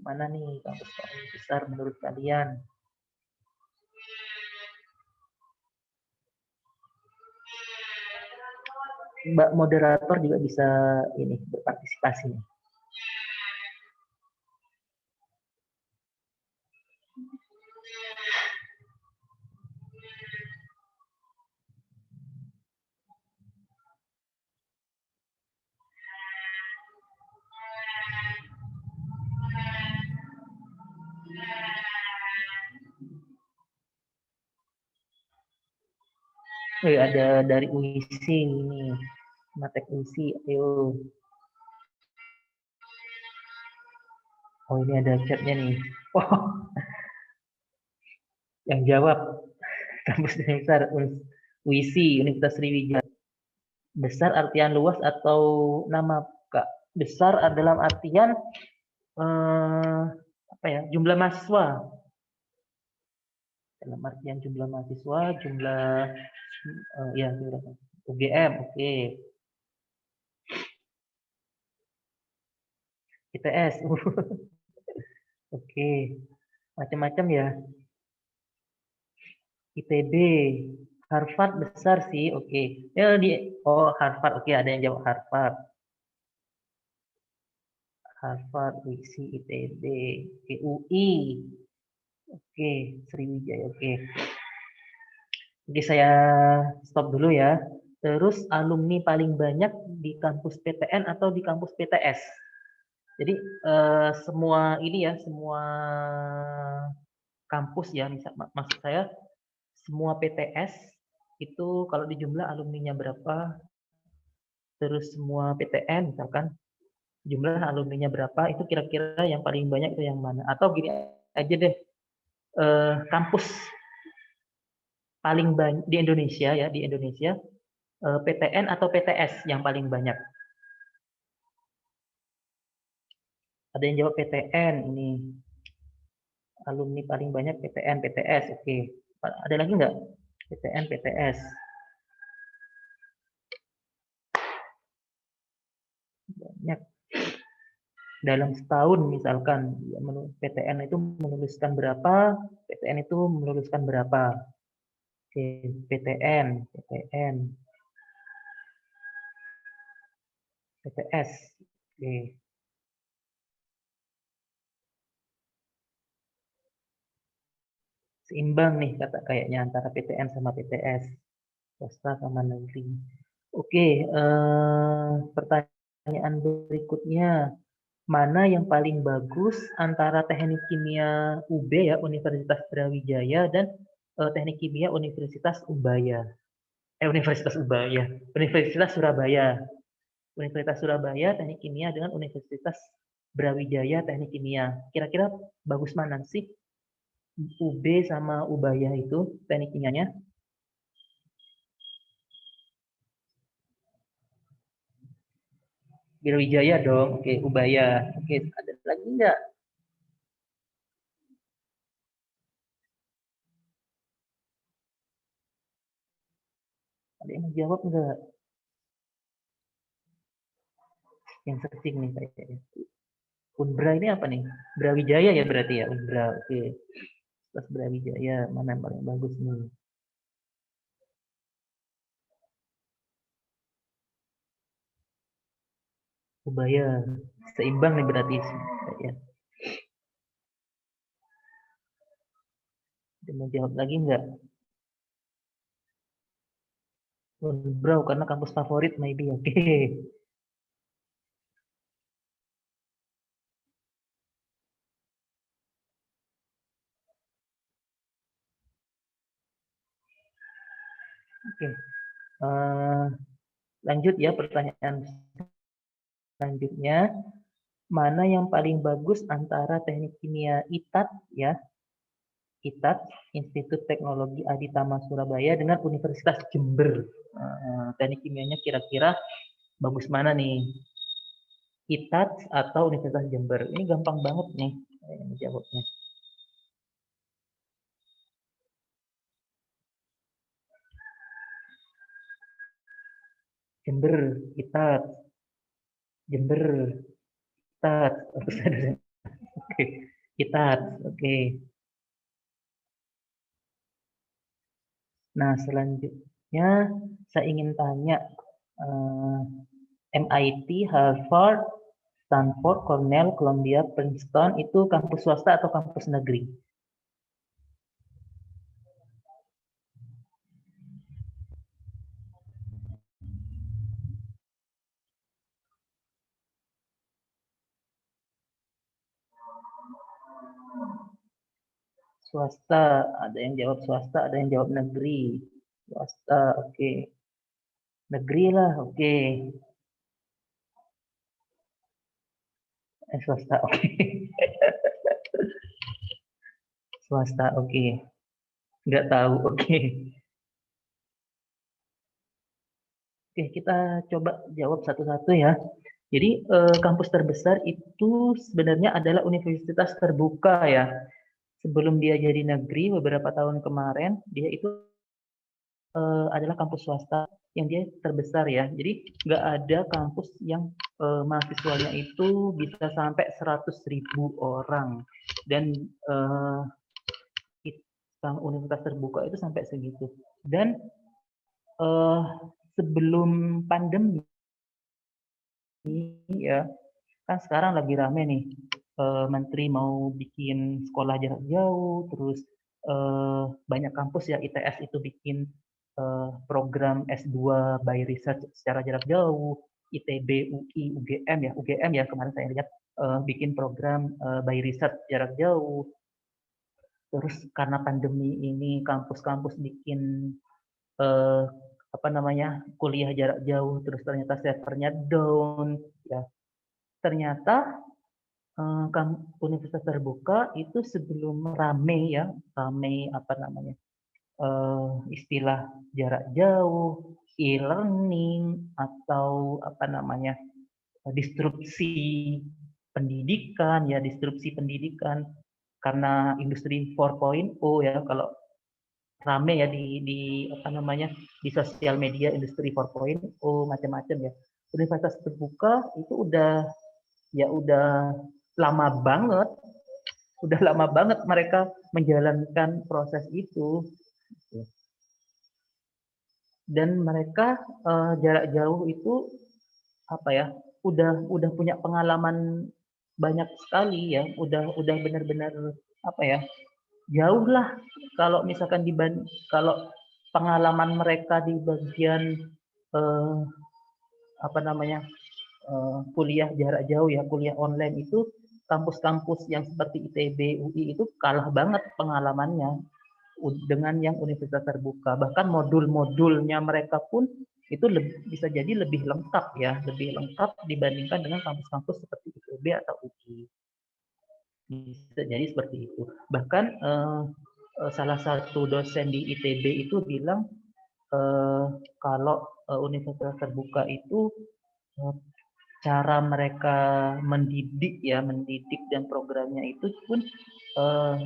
mana nih kampus paling besar menurut kalian? Mbak moderator juga bisa ini berpartisipasi. Ada dari UISI ini, Matek UISI, ayo. Oh ini ada chatnya nih. Oh, yang jawab kampus besar UISI Universitas Sriwijaya. Besar artian luas atau nama Kak? Besar dalam artian apa ya? Jumlah mahasiswa. Dalam artian jumlah mahasiswa, jumlah ya UGM, oke. ITS, oke. Macam-macam ya. ITB, Harvard besar sih, oke. Oh Harvard, oke ada yang jawab Harvard. Harvard, UISI, ITB, UI, oke, Sriwijaya, oke. Oke, saya stop dulu ya. Terus alumni paling banyak di kampus PTN atau di kampus PTS? Jadi semua ini ya, semua kampus ya, maksud saya semua PTS itu kalau di jumlah alumninya berapa, terus semua PTN misalkan jumlah alumninya berapa, itu kira-kira yang paling banyak itu yang mana? Atau gini aja deh, kampus paling banyak di Indonesia ya, di Indonesia PTN atau PTS yang paling banyak? Ada yang jawab PTN ini. Alumni paling banyak PTN, PTS. Oke. Ada lagi nggak? PTN, PTS. Banyak. Dalam setahun misalkan PTN itu meluluskan berapa, PTN itu meluluskan berapa. Oke, PTN, PTN, PTS. Oke. Seimbang nih kata kayaknya antara PTN sama PTS, swasta sama negeri. Oke, pertanyaan berikutnya, mana yang paling bagus antara teknik kimia UB ya, Universitas Brawijaya, dan teknik kimia Universitas Ubaya? Universitas Ubaya, Universitas Surabaya. Universitas Surabaya teknik kimia dengan Universitas Brawijaya teknik kimia. Kira-kira bagus mana sih UB sama Ubaya itu teknik kimianya? Brawijaya dong. Oke, Ubaya. Oke, ada lagi nggak? Ada yang jawab nggak? Yang searching nih kayaknya. Unbra ini apa nih? Brawijaya ya berarti ya, Unbra. Oke. Terus Brawijaya, mana yang paling bagus nih? Ubaya. Seimbang nih berarti. Ya. Dia mau jawab lagi nggak? Unbra karena kampus favorit maybe. Oke. Oke. Lanjut ya pertanyaan selanjutnya. Mana yang paling bagus antara teknik kimia ITAT ya, ITAT, Institut Teknologi Aditama Surabaya, dengan Universitas Jember. Teknik kimianya kira-kira bagus mana nih? ITAT atau Universitas Jember? Ini gampang banget nih jawabnya. Jember, ITAT. Jember, ITAT. Oke, ITAT. Oke. Nah, selanjutnya saya ingin tanya MIT, Harvard, Stanford, Cornell, Columbia, Princeton itu kampus swasta atau kampus negeri? Swasta, ada yang jawab swasta, ada yang jawab negeri. Swasta, oke. Negeri lah, oke. Swasta, oke. Swasta, oke. Nggak tahu, oke. Oke, kita coba jawab satu-satu ya. Jadi kampus terbesar itu sebenarnya adalah universitas terbuka ya. Sebelum dia jadi negeri beberapa tahun kemarin, dia itu adalah kampus swasta yang dia terbesar ya. Jadi nggak ada kampus yang mahasiswanya itu bisa sampai 100.000 orang. Dan universitas terbuka itu sampai segitu. Dan sebelum pandemi ya, kan sekarang lagi rame nih, menteri mau bikin sekolah jarak jauh, terus banyak kampus ya ITS itu bikin program S2 by research secara jarak jauh, ITB, UI, UGM ya, UGM ya kemarin saya lihat bikin program by research jarak jauh. Terus karena pandemi ini kampus-kampus bikin eh, apa namanya, kuliah jarak jauh, terus ternyata servernya down, ya. Ternyata universitas terbuka itu sebelum rame ya, rame apa namanya, istilah jarak jauh, e-learning atau apa namanya, disrupsi pendidikan ya, disrupsi pendidikan karena industri 4.0 ya, kalau rame ya di apa namanya, di sosial media industri 4.0 macam-macam ya. Universitas terbuka itu udah lama banget, udah lama banget mereka menjalankan proses itu. Dan mereka jarak jauh itu apa ya, udah punya pengalaman banyak sekali ya, udah benar-benar apa ya, jauh lah kalau misalkan kalau pengalaman mereka di bagian eh, apa namanya, kuliah jarak jauh ya, kuliah online itu, kampus-kampus yang seperti ITB, UI itu kalah banget pengalamannya dengan yang universitas terbuka. Bahkan modul-modulnya mereka pun itu bisa jadi lebih lengkap ya, lebih lengkap dibandingkan dengan kampus-kampus seperti ITB atau UI. Bisa jadi seperti itu. Bahkan salah satu dosen di ITB itu bilang kalau universitas terbuka itu cara mereka mendidik ya, mendidik dan programnya itu pun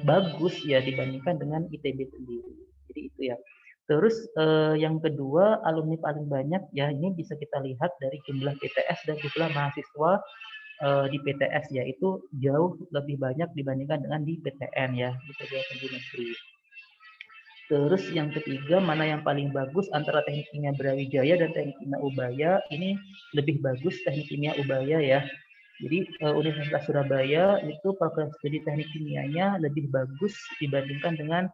bagus ya dibandingkan dengan ITB sendiri. Jadi itu ya. Terus yang kedua, alumni paling banyak ya, ini bisa kita lihat dari jumlah PTS dan jumlah mahasiswa di PTS ya, itu jauh lebih banyak dibandingkan dengan di PTN ya, di perguruan tinggi negeri. Terus yang ketiga, mana yang paling bagus antara teknik kimia Brawijaya dan teknik kimia Ubaya? Ini lebih bagus teknik kimia Ubaya ya. Jadi Universitas Surabaya itu program studi teknik kimianya lebih bagus dibandingkan dengan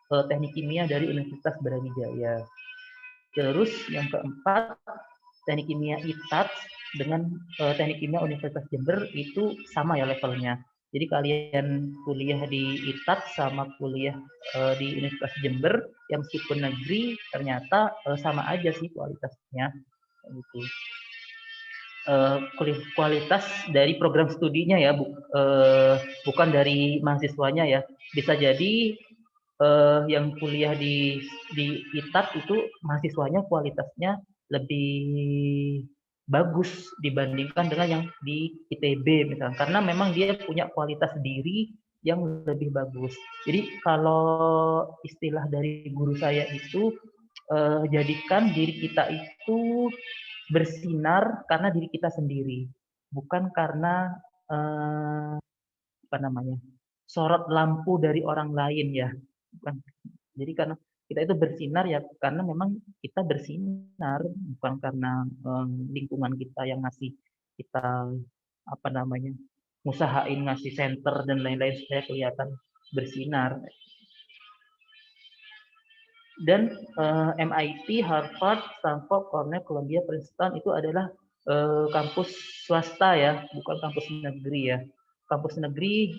teknik kimia dari Universitas Brawijaya. Terus yang keempat, teknik kimia ITAT dengan teknik kimia Universitas Jember itu sama ya levelnya. Jadi kalian kuliah di ITAT sama kuliah di Universitas Jember yang meskipun negeri ternyata sama aja sih kualitasnya. Gitu. Kualitas dari program studinya ya, bukan dari mahasiswanya ya. Bisa jadi yang kuliah di ITAT itu mahasiswanya kualitasnya lebih bagus dibandingkan dengan yang di ITB misalnya, karena memang dia punya kualitas diri yang lebih bagus. Jadi kalau istilah dari guru saya itu, jadikan diri kita itu bersinar karena diri kita sendiri, bukan karena apa namanya, sorot lampu dari orang lain ya. Bukan. Jadi karena kita itu bersinar ya karena memang kita bersinar, bukan karena lingkungan kita yang ngasih kita apa namanya, ngusahain ngasih center dan lain-lain supaya kelihatan bersinar. Dan MIT, Harvard, Stanford, Cornell, Columbia, Princeton itu adalah kampus swasta ya, bukan kampus negeri ya. Kampus negeri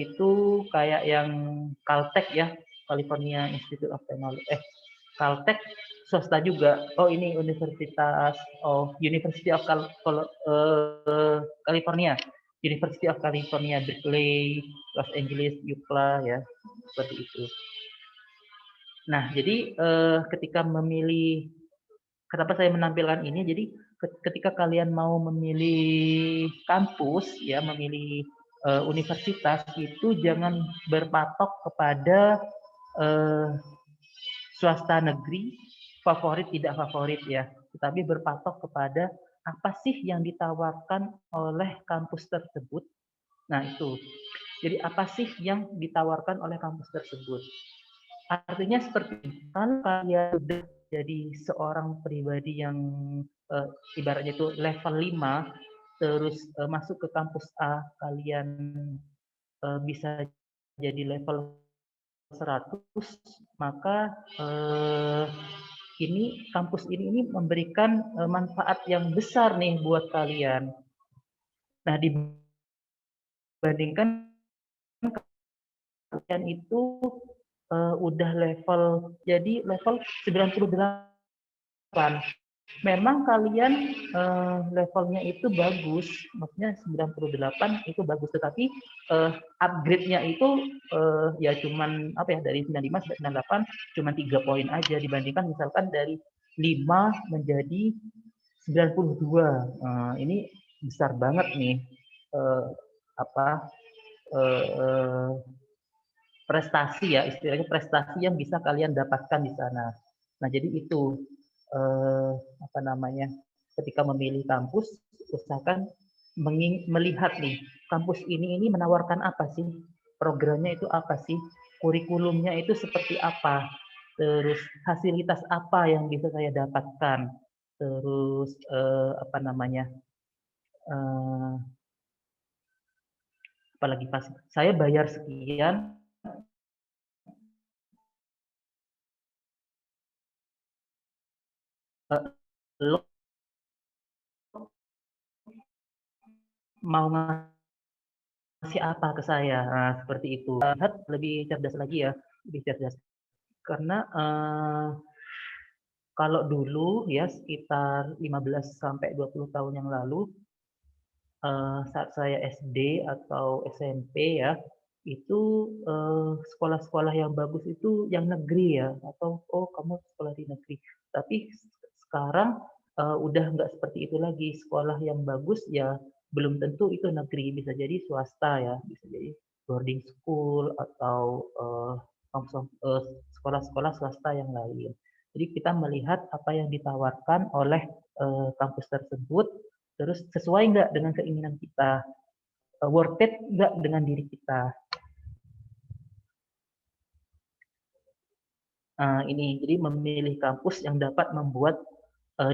itu kayak yang Caltech ya, California Institute of Technology. Caltech swasta juga. Oh ini University of California. University of California, Berkeley, Los Angeles, UCLA ya, seperti itu. Nah, jadi ketika memilih, kenapa saya menampilkan ini? Jadi ketika kalian mau memilih kampus, ya, memilih universitas itu jangan berpatok kepada swasta negeri, favorit tidak favorit ya, tetapi berpatok kepada apa sih yang ditawarkan oleh kampus tersebut. Nah itu, jadi apa sih yang ditawarkan oleh kampus tersebut? Artinya seperti kalau kalian sudah jadi seorang pribadi yang ibaratnya itu level 5, terus masuk ke kampus A, kalian bisa jadi level 100, maka ini kampus ini memberikan manfaat yang besar nih buat kalian. Nah, dibandingkan kalian itu udah level, jadi level 98. Memang kalian levelnya itu bagus, maksudnya 98 itu bagus, tetapi upgrade-nya itu ya cuman apa ya, dari 95 sampai 98 cuman 3 poin aja dibandingkan misalkan dari 5 menjadi 92. Ini besar banget nih apa prestasi ya, istilahnya prestasi yang bisa kalian dapatkan di sana. Nah, jadi itu apa namanya, ketika memilih kampus, usahakan melihat nih, kampus ini menawarkan apa sih, programnya itu apa sih, kurikulumnya itu seperti apa, terus fasilitas apa yang bisa saya dapatkan, terus apa namanya, apalagi pas saya bayar sekian, lo mau ngasih apa ke saya? Nah, seperti itu. Lihat lebih cerdas lagi ya, lebih cerdas. Karena kalau dulu ya sekitar 15 sampai 20 tahun yang lalu, saat saya SD atau SMP ya, itu sekolah-sekolah yang bagus itu yang negeri ya, atau oh kamu sekolah di negeri. Tapi sekarang udah nggak seperti itu lagi. Sekolah yang bagus ya belum tentu itu negeri, bisa jadi swasta ya, bisa jadi boarding school atau sekolah-sekolah swasta yang lain. Jadi kita melihat apa yang ditawarkan oleh kampus tersebut, terus sesuai nggak dengan keinginan kita, worth it nggak dengan diri kita. Ini jadi memilih kampus yang dapat membuat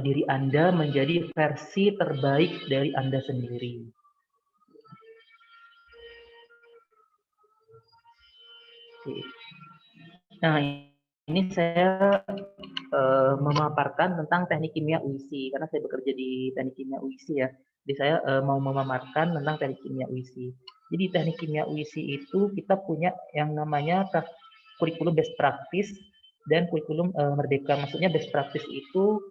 diri Anda menjadi versi terbaik dari Anda sendiri. Nah, ini saya memaparkan tentang teknik kimia UISI karena saya bekerja di teknik kimia UISI ya. Jadi saya mau memaparkan tentang teknik kimia UISI. Jadi teknik kimia UISI itu kita punya yang namanya kurikulum best practice dan kurikulum merdeka. Maksudnya best practice itu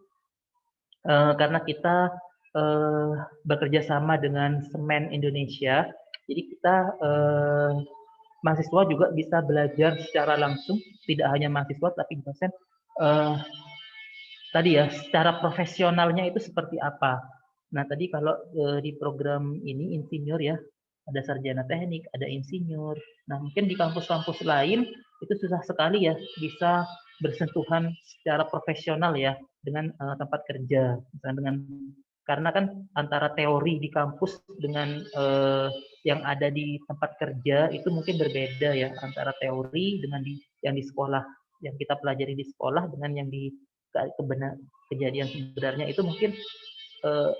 karena kita bekerja sama dengan Semen Indonesia, jadi kita mahasiswa juga bisa belajar secara langsung, tidak hanya mahasiswa tapi dosen. Tadi ya, secara profesionalnya itu seperti apa. Nah, tadi kalau di program ini insinyur ya, ada sarjana teknik, ada insinyur. Nah, mungkin di kampus-kampus lain itu susah sekali ya bisa bersentuhan secara profesional ya dengan tempat kerja. Misalnya dengan karena kan antara teori di kampus dengan yang ada di tempat kerja itu mungkin berbeda ya, antara teori dengan yang di sekolah, yang kita pelajari di sekolah dengan yang di kejadian sebenarnya itu mungkin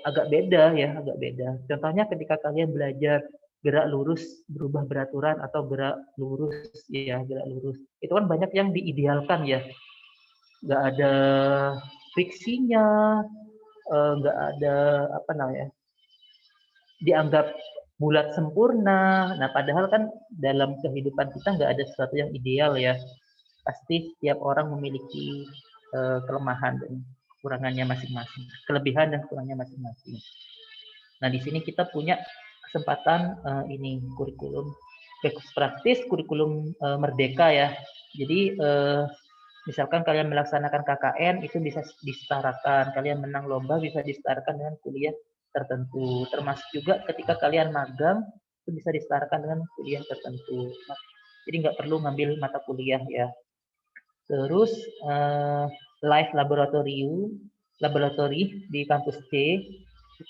agak beda ya, agak beda. Contohnya ketika kalian belajar gerak lurus berubah beraturan atau gerak lurus ya, gerak lurus. Itu kan banyak yang diidealkan ya. Nggak ada friksinya, nggak ada apa namanya, dianggap bulat sempurna. Nah, padahal kan dalam kehidupan kita nggak ada sesuatu yang ideal ya. Pasti setiap orang memiliki kelemahan dan kekurangannya masing-masing, kelebihan dan kekurangannya masing-masing. Nah, di sini kita punya kesempatan ini kurikulum best practice, kurikulum merdeka ya. Jadi misalkan kalian melaksanakan KKN itu bisa disetarakan, kalian menang lomba bisa disetarakan dengan kuliah tertentu. Termasuk juga ketika kalian magang itu bisa disetarakan dengan kuliah tertentu. Jadi nggak perlu ngambil mata kuliah ya. Terus live laboratori di kampus C.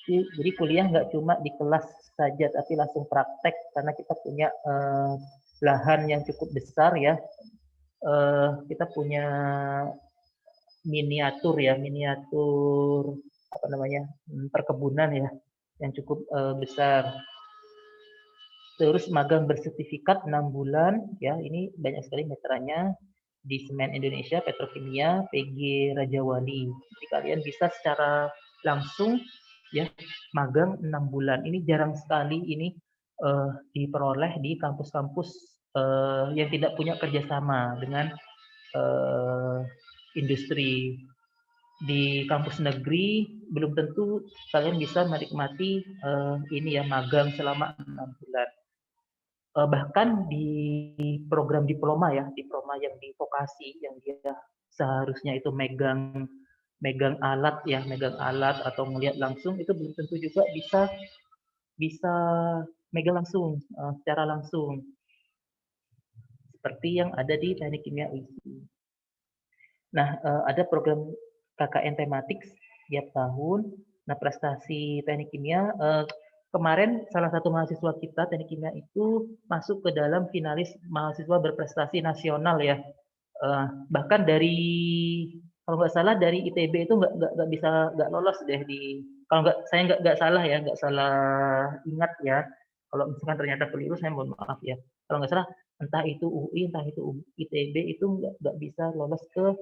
Jadi kuliah nggak cuma di kelas saja, tapi langsung praktek karena kita punya lahan yang cukup besar ya. Kita punya miniatur apa namanya, perkebunan ya yang cukup besar. Terus magang bersertifikat 6 bulan ya, ini banyak sekali meterannya di Semen Indonesia, Petrokimia, PG Raja Wali. Jadi kalian bisa secara langsung ya magang 6 bulan. Ini jarang sekali ini diperoleh di kampus-kampus yang tidak punya kerjasama dengan industri. Di kampus negeri belum tentu kalian bisa menikmati ini ya, magang selama 6 bulan. Bahkan di program diploma ya, diploma yang di vokasi yang dia seharusnya itu megang alat ya, megang alat atau melihat langsung, itu belum tentu juga bisa megang langsung, secara langsung seperti yang ada di teknik kimia UISI. Nah, ada program KKN tematik tiap tahun. Nah, prestasi teknik kimia, kemarin salah satu mahasiswa kita teknik kimia itu masuk ke dalam finalis mahasiswa berprestasi nasional ya. Bahkan dari, kalau nggak salah dari ITB itu nggak lolos deh di, kalau saya nggak salah ya, nggak salah ingat ya. Kalau misalkan ternyata keliru, saya mohon maaf ya. Kalau nggak salah, entah itu UI, entah itu ITB, itu nggak bisa lolos ke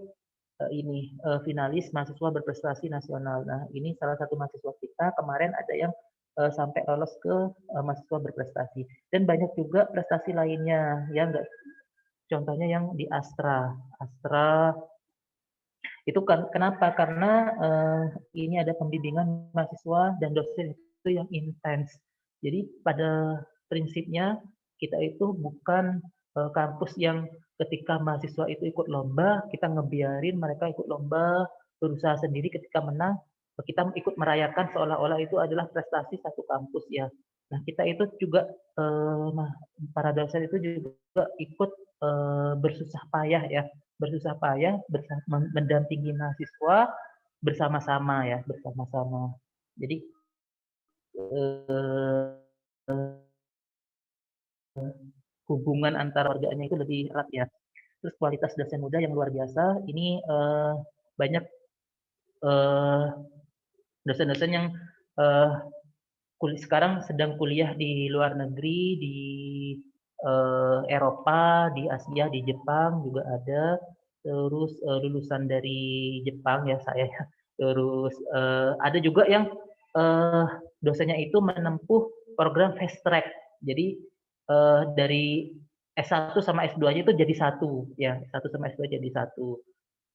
finalis mahasiswa berprestasi nasional. Nah, ini salah satu mahasiswa kita kemarin ada yang sampai lolos ke mahasiswa berprestasi. Dan banyak juga prestasi lainnya yang nggak, contohnya yang di Astra. Astra itu kan kenapa? Karena ini ada pembimbingan mahasiswa dan dosen itu yang intens. Jadi pada prinsipnya kita itu bukan kampus yang ketika mahasiswa itu ikut lomba, kita ngebiarin mereka ikut lomba, berusaha sendiri, ketika menang, kita ikut merayakan seolah-olah itu adalah prestasi satu kampus ya. Nah, kita itu juga, para dosen itu juga ikut bersusah payah ya, bersusah payah mendampingi mahasiswa bersama-sama ya, bersama-sama. Jadi hubungan antara warganya itu lebih erat ya. Terus kualitas dosen muda yang luar biasa. Ini banyak dosen-dosen yang sekarang sedang kuliah di luar negeri, di Eropa, di Asia, di Jepang juga ada. Terus lulusan dari Jepang ya saya. Terus ada juga yang dosennya itu menempuh program fast track. Jadi dari S1 sama S2-nya itu jadi satu ya, S1 sama S2 jadi satu.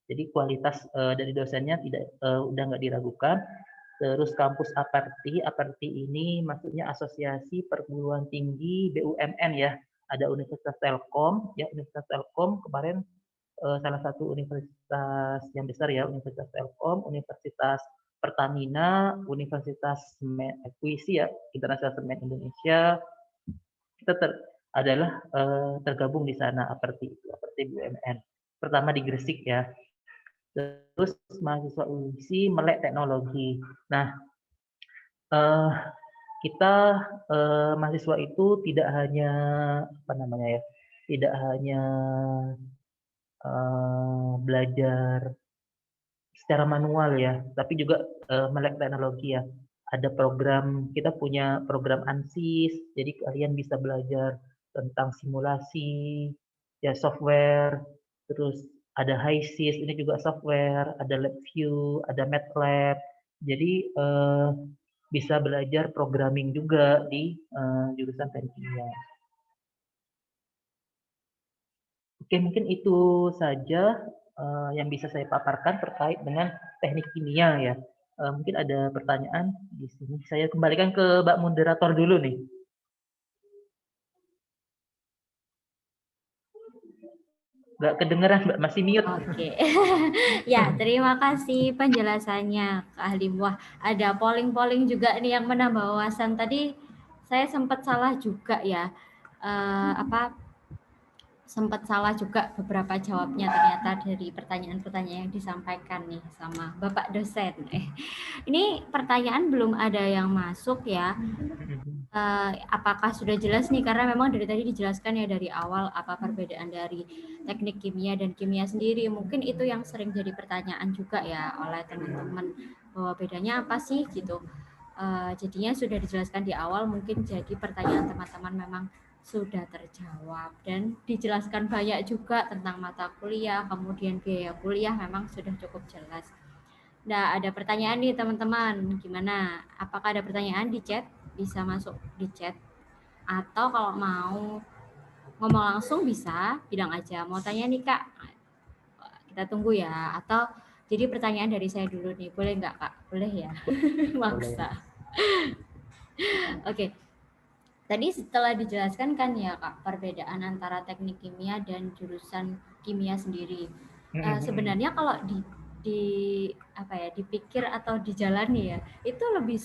Jadi kualitas dari dosennya udah nggak diragukan. Terus kampus Aperti ini maksudnya Asosiasi Perguruan Tinggi BUMN ya. Ada Universitas Telkom ya, Universitas Telkom kemarin salah satu universitas yang besar ya, Universitas Telkom, Universitas Pertamina, Universitas Ekuisi ya, Internasional Semen Indonesia. Kita adalah tergabung di sana Aperti BUMN. Pertama di Gresik ya. Terus mahasiswa UISI melek teknologi. Nah, kita mahasiswa itu tidak hanya apa namanya ya, tidak hanya belajar secara manual ya, tapi juga melek teknologi ya. Ada program, kita punya program ANSYS, jadi kalian bisa belajar tentang simulasi, ya software, terus ada HiSys, ini juga software, ada LabVIEW, ada MATLAB, jadi bisa belajar programming juga di jurusan teknik kimia. Oke, mungkin itu saja yang bisa saya paparkan terkait dengan teknik kimia ya. Mungkin ada pertanyaan di sini. Saya kembalikan ke Mbak moderator dulu nih. Nggak kedengeran, Mbak, masih mute. Oke. Ya, terima kasih penjelasannya, Kak Halim. Wah, ada polling-polling juga nih yang menambah wawasan. Tadi saya sempat salah juga ya. Sempat salah juga beberapa jawabnya ternyata dari pertanyaan-pertanyaan yang disampaikan nih sama Bapak dosen. Ini pertanyaan belum ada yang masuk ya. Apakah sudah jelas nih, karena memang dari tadi dijelaskan ya dari awal apa perbedaan dari teknik kimia dan kimia sendiri. Mungkin itu yang sering jadi pertanyaan juga ya oleh teman-teman, bahwa bedanya apa sih gitu. Jadinya sudah dijelaskan di awal, mungkin jadi pertanyaan teman-teman memang sudah terjawab dan dijelaskan banyak juga tentang mata kuliah, kemudian biaya kuliah memang sudah cukup jelas. Nah, ada pertanyaan nih teman-teman, gimana? Apakah ada pertanyaan di chat? Bisa masuk di chat, atau kalau mau ngomong langsung bisa, bilang aja mau tanya nih Kak, kita tunggu ya. Atau jadi pertanyaan dari saya dulu nih, boleh nggak Kak? Boleh ya? Boleh. Maksa. Oke, tadi setelah dijelaskan kan ya Kak, perbedaan antara teknik kimia dan jurusan kimia sendiri. Sebenarnya kalau di apa ya, dipikir atau dijalani ya, itu lebih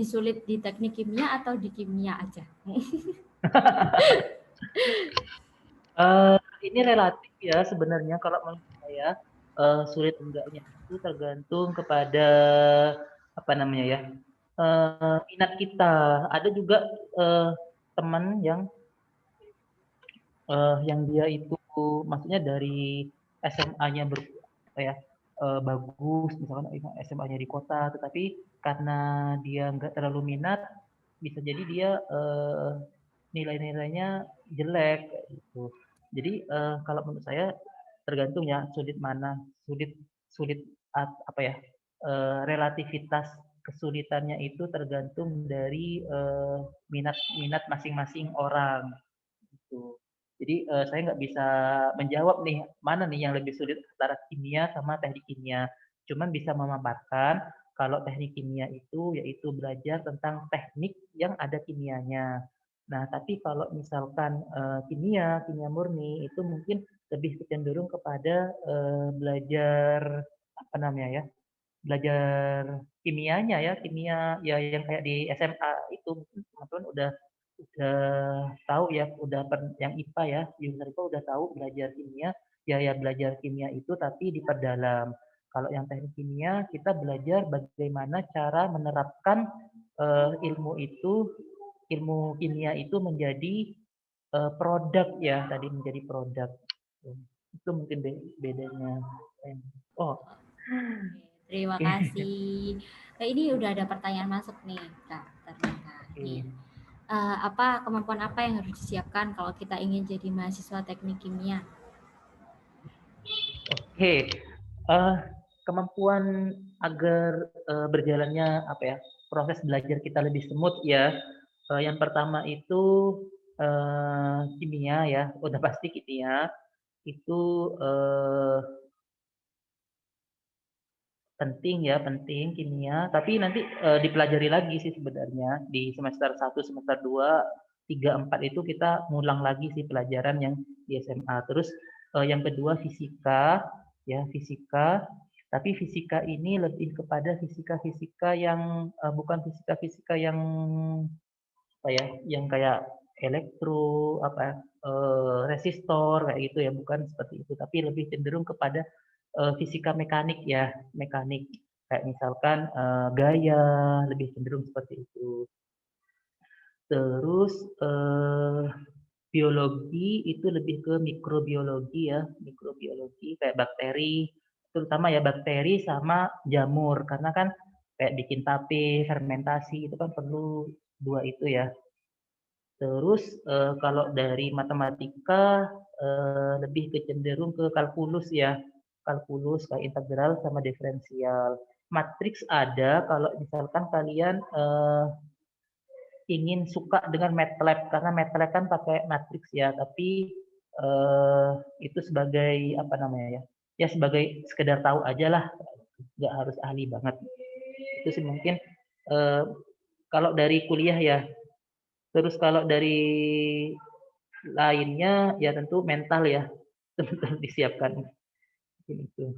sulit di teknik kimia atau di kimia aja? Ini relatif ya sebenarnya kalau menurut saya, sulit enggaknya itu tergantung kepada apa namanya ya, minat kita. Ada juga, teman yang dia itu maksudnya dari SMA-nya apa ya, bagus misalkan SMA-nya di kota, tetapi karena dia nggak terlalu minat, bisa jadi dia, nilai-nilainya jelek kayak gitu. Jadi, kalau menurut saya tergantung ya sulit mana, sulit sulit apa ya, relativitas kesulitannya itu tergantung dari, minat minat masing-masing orang, gitu. Jadi, saya nggak bisa menjawab nih, mana nih yang lebih sulit antara kimia sama teknik kimia. Cuman bisa memaparkan kalau teknik kimia itu yaitu belajar tentang teknik yang ada kimianya. Nah, tapi kalau misalkan, kimia murni itu mungkin lebih cenderung kepada, belajar apa namanya ya, belajar kimianya ya, kimia ya yang kayak di SMA itu mungkin teman-teman udah tahu ya, udah yang IPA ya, jurusan IPA udah tahu belajar kimia, ya belajar kimia itu tapi diperdalam. Kalau yang teknik kimia, kita belajar bagaimana cara menerapkan, ilmu kimia itu menjadi, produk ya, tadi menjadi produk. Itu mungkin bedanya. Oh, Terima oke. kasih. Ini udah ada pertanyaan masuk nih Kak, ternyata. Nih, Oke. apa kemampuan apa yang harus disiapkan kalau kita ingin jadi mahasiswa teknik kimia? Oke, kemampuan agar, berjalannya apa ya, proses belajar kita lebih smooth ya, yang pertama itu, kimia ya, udah pasti kimia, itu, penting kimia, tapi nanti, dipelajari lagi sih sebenarnya di semester 1, semester 2, 3, 4 itu kita ngulang lagi sih pelajaran yang di SMA. Terus, yang kedua fisika, ya fisika, tapi fisika ini lebih kepada fisika-fisika yang, bukan fisika-fisika yang apa ya, yang kayak elektro, apa, resistor kayak gitu ya, bukan seperti itu, tapi lebih cenderung kepada fisika mekanik ya, mekanik. Kayak misalkan, gaya, lebih cenderung seperti itu. Terus, biologi itu lebih ke mikrobiologi ya, mikrobiologi kayak bakteri, terutama ya bakteri sama jamur, karena kan kayak bikin tape, fermentasi itu kan perlu 2 itu ya. Terus, kalau dari matematika, lebih cenderung ke kalkulus ya, kalkulus kayak integral sama diferensial. Matriks ada kalau misalkan kalian, ingin suka dengan MATLAB, karena MATLAB kan pakai matriks ya, tapi, eee, itu sebagai apa namanya ya, ya sebagai sekedar tahu ajalah, nggak harus ahli banget. Itu sih mungkin, eee, kalau dari kuliah ya. Terus kalau dari lainnya, ya tentu mental ya, tentu disiapkan, mungkin itu.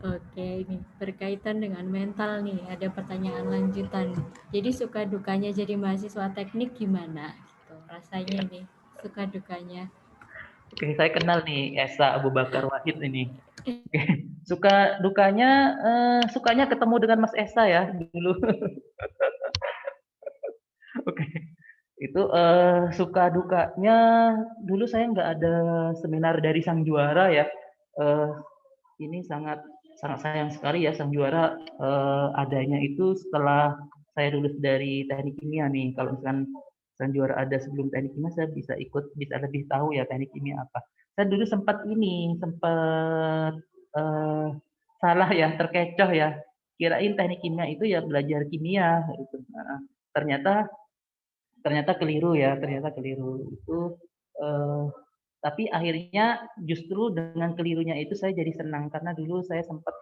Oke, ini berkaitan dengan mental nih, ada pertanyaan lanjutan. Jadi suka dukanya jadi mahasiswa teknik gimana? Gitu, rasanya ini suka dukanya. Oke, saya kenal nih Esa Abu Bakar Wahid ini. Oke, suka dukanya, sukanya ketemu dengan Mas Esa ya dulu. Oke, itu, suka dukanya dulu saya nggak ada seminar dari Sang Juara ya, eee, ini sangat sangat sayang sekali ya Sang Juara, adanya itu setelah saya lulus dari Teknik Kimia nih. Kalau misalkan Sang Juara ada sebelum Teknik Kimia, saya bisa ikut, bisa lebih tahu ya Teknik Kimia apa. Saya dulu sempat, eee, salah ya, terkecoh ya, kirain Teknik Kimia itu ya belajar kimia gitu, heeh. Ternyata ternyata keliru ya, ternyata keliru. Itu, tapi akhirnya justru dengan kelirunya itu saya jadi senang karena dulu saya sempat,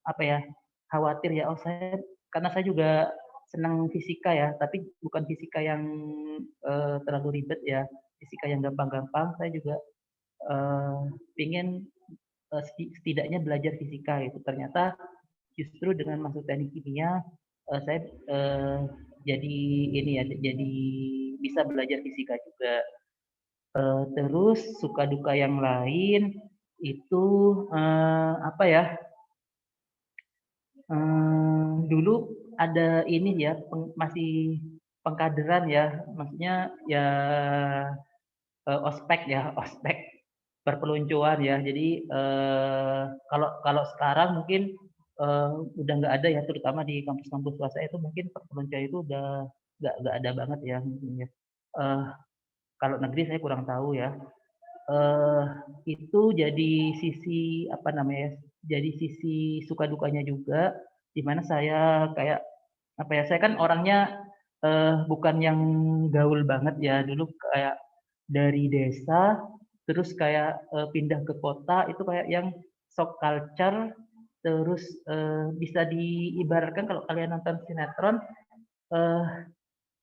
apa ya, khawatir ya, oh karena saya juga senang fisika ya, tapi bukan fisika yang, terlalu ribet ya, fisika yang gampang-gampang. Saya juga, pengen, setidaknya belajar fisika gitu. Ternyata justru dengan masuk teknik kimia, saya, jadi ini ya, jadi bisa belajar fisika juga. Terus suka duka yang lain itu, apa ya, dulu ada ini ya, masih pengkaderan ya, maksudnya ya, ospek ya, ospek perpeloncoan ya. Jadi, kalau kalau sekarang mungkin, udah nggak ada ya, terutama di kampus-kampus swasta itu mungkin perpeloncoan itu udah nggak ada banget ya mungkin ya. Eee, Kalau negeri saya kurang tahu ya. Eee, itu jadi sisi, apa namanya ya, jadi sisi suka dukanya juga, di mana saya kayak, apa ya, saya kan orangnya, bukan yang gaul banget ya, dulu kayak dari desa, terus kayak, pindah ke kota itu kayak yang shock culture, terus, bisa diibaratkan kalau kalian nonton sinetron, eee,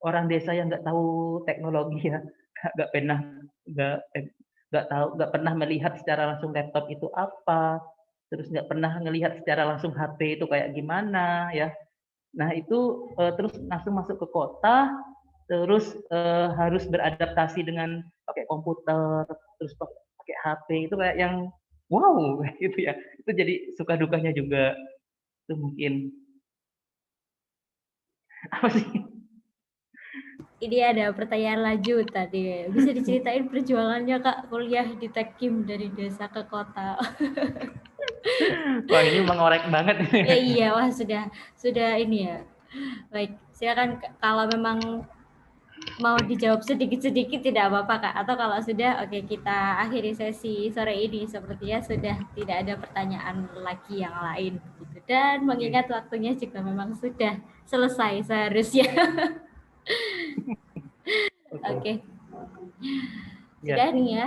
orang desa yang nggak tahu teknologi ya, nggak pernah nggak nggak pernah melihat secara langsung laptop itu apa, terus nggak pernah ngelihat secara langsung HP itu kayak gimana ya. Nah itu, terus langsung masuk ke kota, terus, harus beradaptasi dengan pakai komputer, terus pakai HP itu kayak yang, wow gitu ya. Itu jadi suka dukanya juga, itu mungkin. Apa sih? Ini ada pertanyaan lanjut tadi. Bisa diceritain perjuangannya Kak kuliah di Tekkim dari desa ke kota? Wah ini mengorek banget. Iya, wah sudah ini ya. Baik, silakan kalau memang mau dijawab sedikit-sedikit tidak apa-apa Kak. Atau kalau sudah, oke kita akhiri sesi sore ini. Sepertinya sudah tidak ada pertanyaan lagi yang lain. Gitu. Dan mengingat waktunya juga memang sudah selesai seharusnya. Oke. Oke, Ya. sudah nih ya.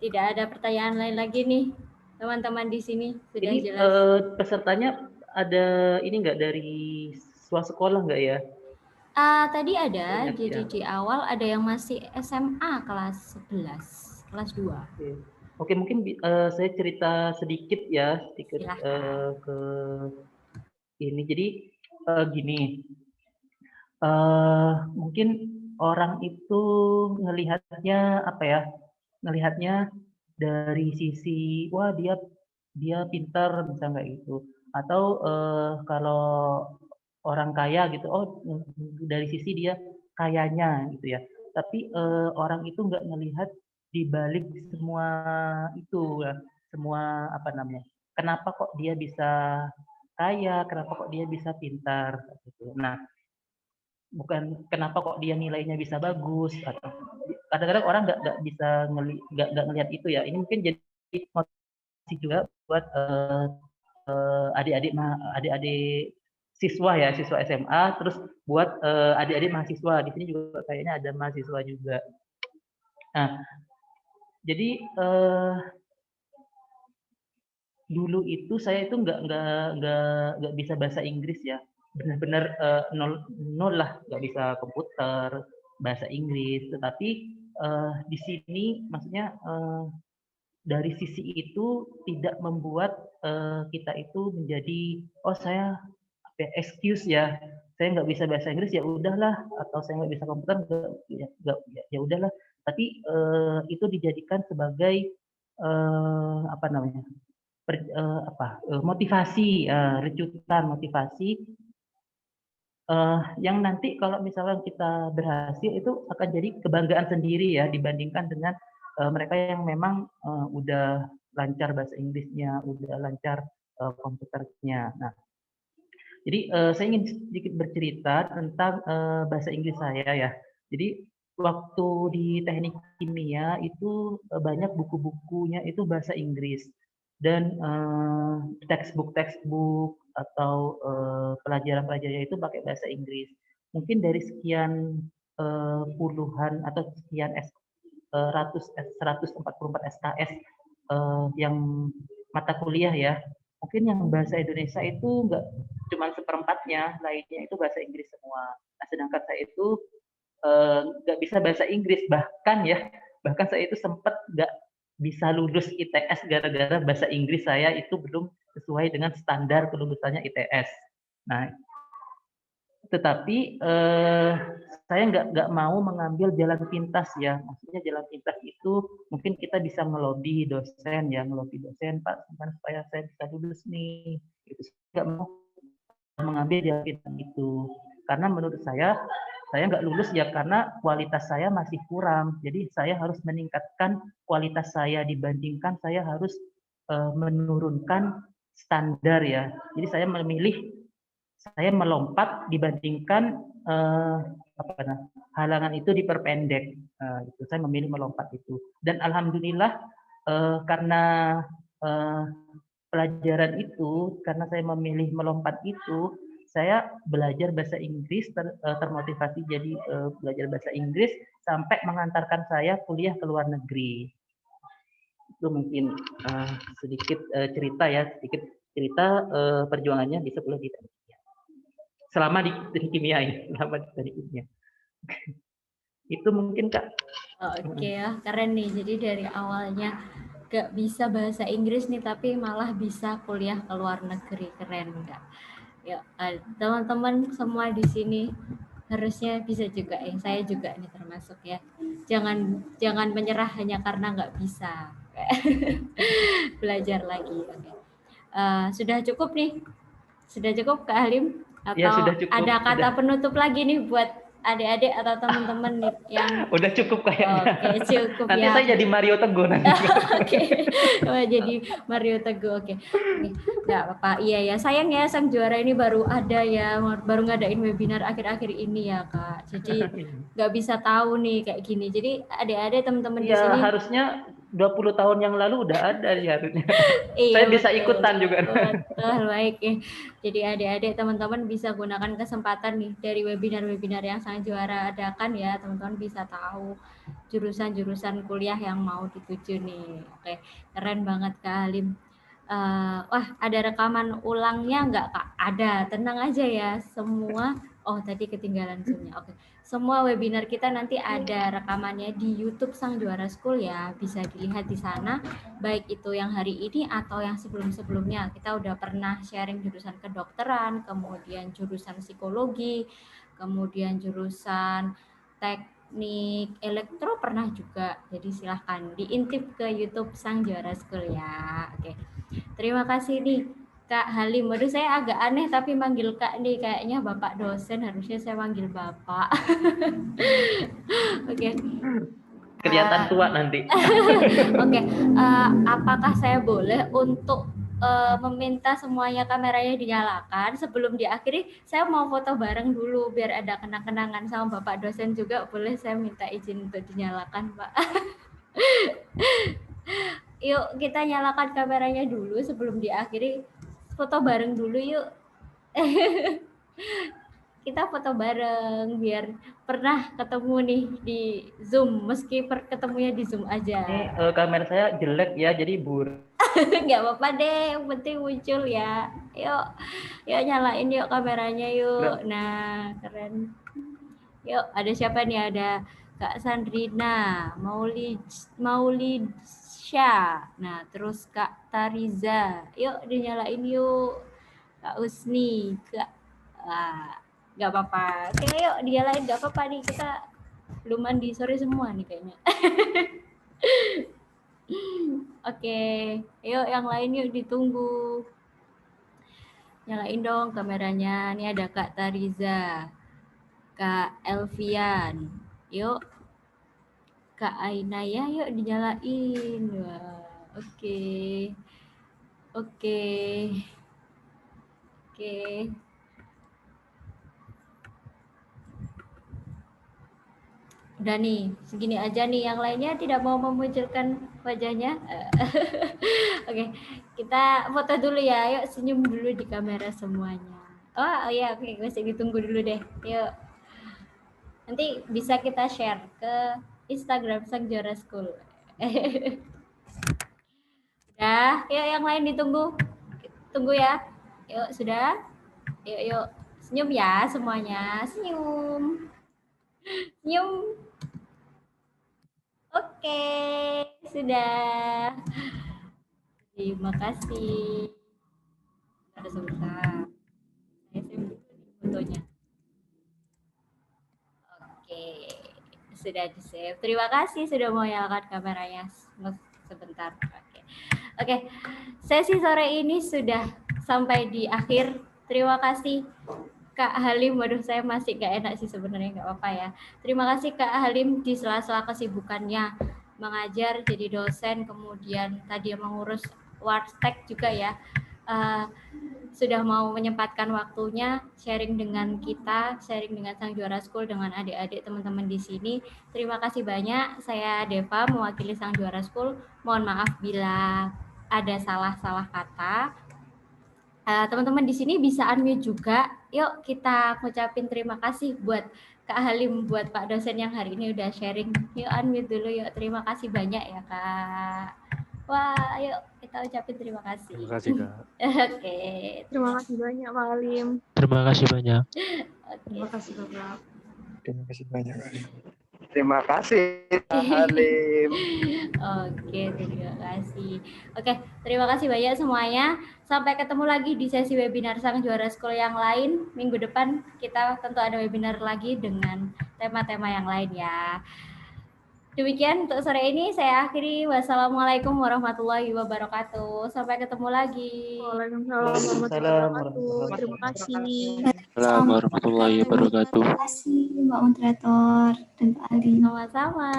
Tidak ada pertanyaan lain lagi nih. Teman-teman di sini sudah Ini, jelas. pesertanya ada ini nggak dari sekolah nggak ya? Tadi ada, Banyak jadi ya? di awal ada yang masih SMA kelas 11, kelas 2. Oke. Oke mungkin saya cerita sedikit ya, sedikit, Silahkan. ke ini. Jadi, gini, mungkin orang itu ngelihatnya, apa ya, ngelihatnya dari sisi, wah dia dia pintar, bisa nggak gitu. Atau, kalau orang kaya gitu, oh dari sisi dia kayanya gitu ya. Tapi, orang itu nggak ngelihat di balik semua itu ya, semua apa namanya, kenapa kok dia bisa kaya, kenapa kok dia bisa pintar, gitu. Nah, bukan kenapa kok dia nilainya bisa bagus, atau kadang-kadang orang nggak bisa nggak ngelihat itu ya. Ini mungkin jadi motivasi juga buat, adik-adik siswa ya, siswa SMA, terus buat, adik-adik mahasiswa. Di sini juga kayaknya ada mahasiswa juga. Nah, jadi, dulu itu saya itu nggak bisa bahasa Inggris ya, benar-benar, nol nol lah, nggak bisa komputer, bahasa Inggris. Tetapi, di sini maksudnya, dari sisi itu tidak membuat, kita itu menjadi, "Oh saya apa ya, excuse ya, saya nggak bisa bahasa Inggris, ya udahlah," atau "saya nggak bisa komputer, nggak ya udahlah." Tapi, itu dijadikan sebagai, apa namanya, motivasi, recutan motivasi, yang nanti kalau misalnya kita berhasil itu akan jadi kebanggaan sendiri ya dibandingkan dengan, mereka yang memang, udah lancar bahasa Inggrisnya, udah lancar, komputernya. Nah, jadi, saya ingin sedikit bercerita tentang, bahasa Inggris saya ya. Jadi waktu di teknik kimia itu, banyak buku-bukunya itu bahasa Inggris dan, textbook atau, pelajaran-pelajarannya itu pakai bahasa Inggris. Mungkin dari sekian puluhan atau sekian ratus 144 SKS yang mata kuliah ya. Mungkin yang bahasa Indonesia itu nggak cuma seperempatnya, lainnya itu bahasa Inggris semua. Nah, sedangkan saya itu nggak bisa bahasa Inggris, bahkan saya itu sempat nggak bisa lulus ITS gara-gara bahasa Inggris saya itu belum sesuai dengan standar kelulusannya ITS. Nah, tetapi saya nggak mau mengambil jalan pintas ya. Maksudnya jalan pintas itu mungkin kita bisa ngelobi dosen ya, ngelobi dosen, Pak, supaya saya bisa lulus nih. Gitu. Nggak mau mengambil jalan pintas itu. Karena menurut saya nggak lulus ya karena kualitas saya masih kurang. Jadi saya harus meningkatkan kualitas saya dibandingkan saya harus menurunkan standar ya. Jadi saya melompat dibandingkan halangan itu diperpendek. Itu saya memilih melompat itu. Dan alhamdulillah karena pelajaran itu, karena saya memilih melompat itu, saya belajar bahasa Inggris, termotivasi jadi belajar bahasa Inggris sampai mengantarkan saya kuliah ke luar negeri. Itu mungkin sedikit cerita perjuangannya bisa kuliah di teknik kimia. Selama di teknik kimia ya, selama di teknik kimia. Itu mungkin Kak. Oke ya, keren nih. Jadi dari awalnya gak bisa bahasa Inggris nih, tapi malah bisa kuliah ke luar negeri. Keren nggak? Ya, teman-teman semua di sini harusnya bisa juga. Saya juga nih termasuk ya. Jangan menyerah hanya karena nggak bisa. Belajar lagi. Oke. Sudah cukup nih. Sudah cukup Kak Halim? Atau ya, sudah cukup, ada kata penutup lagi nih buat adik-adik atau teman-teman yang udah cukup kayaknya. Oke, cukup nanti ya. saya jadi Mario Teguh nanti. Oke. Jadi Mario Teguh. Oke. Nggak apa-apa. Iya ya, sayang ya sang juara ini baru ada ya, baru ngadain webinar akhir-akhir ini ya Kak. Jadi nggak bisa tahu nih kayak gini. Jadi adik-adik teman-teman di sini harusnya 20 tahun yang lalu udah ada ya harusnya. Iya, saya bisa betul, ikutan juga. Betul, baik ya. Jadi adik-adik teman-teman bisa gunakan kesempatan nih dari webinar-webinar yang sang juara adakan ya, teman-teman bisa tahu jurusan-jurusan kuliah yang mau dituju nih. Oke, keren banget Kak Halim. Wah, ada rekaman ulangnya nggak Kak? Ada, tenang aja ya semua. Oh, tadi ketinggalan Zoom-nya. Oke. Semua webinar kita nanti ada rekamannya di YouTube Sang Juara School ya. Bisa dilihat di sana, baik itu yang hari ini atau yang sebelum-sebelumnya. Kita udah pernah sharing jurusan kedokteran, kemudian jurusan psikologi, kemudian jurusan teknik elektro pernah juga. Jadi silahkan diintip ke YouTube Sang Juara School ya. Oke. Terima kasih nih Kak Halim. Waduh, saya agak aneh tapi manggil Kak nih, kayaknya Bapak dosen, harusnya saya manggil Bapak. Oke. Kelihatan tua nanti. Oke. Apakah saya boleh untuk meminta semuanya kameranya dinyalakan? Sebelum diakhiri, saya mau foto bareng dulu biar ada kenang-kenangan sama Bapak dosen juga. Boleh saya minta izin untuk dinyalakan, Pak? Yuk kita nyalakan kameranya dulu sebelum diakhiri. Foto bareng dulu yuk. Kita foto bareng biar pernah ketemu nih di Zoom, meski ketemunya di Zoom aja. Ini kamera saya jelek ya, jadi Nggak apa-apa deh, yang penting muncul ya. Yuk nyalain yuk kameranya yuk. Nah, keren. Yuk, ada siapa nih? Ada Kak Sandrina, Maulidsyah. Nah, terus Kak Tariza. Yuk dinyalain yuk. Kak Usni, nggak apa-apa. Oke, yuk dinyalain, nggak apa-apa nih, kita belum mandi sore semua nih kayaknya. Oke, yuk yang lain yuk ditunggu. Nyalain dong kameranya. Ini ada Kak Tariza, Kak Elvian. Yuk. Kak Ainaya yuk dinyalain. Wah, oke. Udah nih, segini aja nih. Yang lainnya tidak mau memunculkan wajahnya. Oke, kita foto dulu ya. Yuk senyum dulu di kamera semuanya. Oh iya, oke, masih ditunggu dulu deh. Yuk. Nanti bisa kita share ke Instagram Sang Juara School. Udah, yuk yang lain ditunggu. Tunggu ya. Yuk, sudah? Yuk. Senyum ya semuanya. Senyum. Senyum. Oke, sudah. Terima kasih. Ada sebentar. Saya save dulu nih fotonya. Oke, sudah di-save. Terima kasih sudah mau nyalakan kameranya sebentar. Oke. Sesi sore ini sudah sampai di akhir. Terima kasih Kak Halim. Waduh, saya masih gak enak sih sebenarnya, nggak apa-apa ya. Terima kasih Kak Halim di sela-sela kesibukannya mengajar jadi dosen, kemudian tadi mengurus Wartek juga ya. Sudah mau menyempatkan waktunya sharing dengan kita, sharing dengan Sang Juara School, dengan adik-adik teman-teman di sini. Terima kasih banyak. Saya Deva mewakili Sang Juara School. Mohon maaf bila ada salah-salah kata. Teman-teman di sini bisa unmute juga. Yuk kita ngucapin terima kasih buat Kak Halim, buat Pak dosen yang hari ini udah sharing. Yuk unmute dulu yuk. Terima kasih banyak ya Kak. Wah, yuk kita ucapin terima kasih. Terima kasih Kak. Oke. Terima kasih banyak Pak Halim. Terima kasih banyak. Terima kasih Bapak. Terima kasih banyak. Terima kasih Pak Halim. Oke, terima kasih. Oke, terima kasih banyak semuanya. Sampai ketemu lagi di sesi webinar Sang Juara School yang lain. Minggu depan kita tentu ada webinar lagi dengan tema-tema yang lain ya. Demikian untuk sore ini saya akhiri. Wassalamualaikum warahmatullahi wabarakatuh. Sampai ketemu lagi. Waalaikumsalam warahmatullahi wabarakatuh. Terima kasih. Assalamualaikum warahmatullahi wabarakatuh. Terima kasih Mbak Moderator dan Pak Ali. Sama-sama.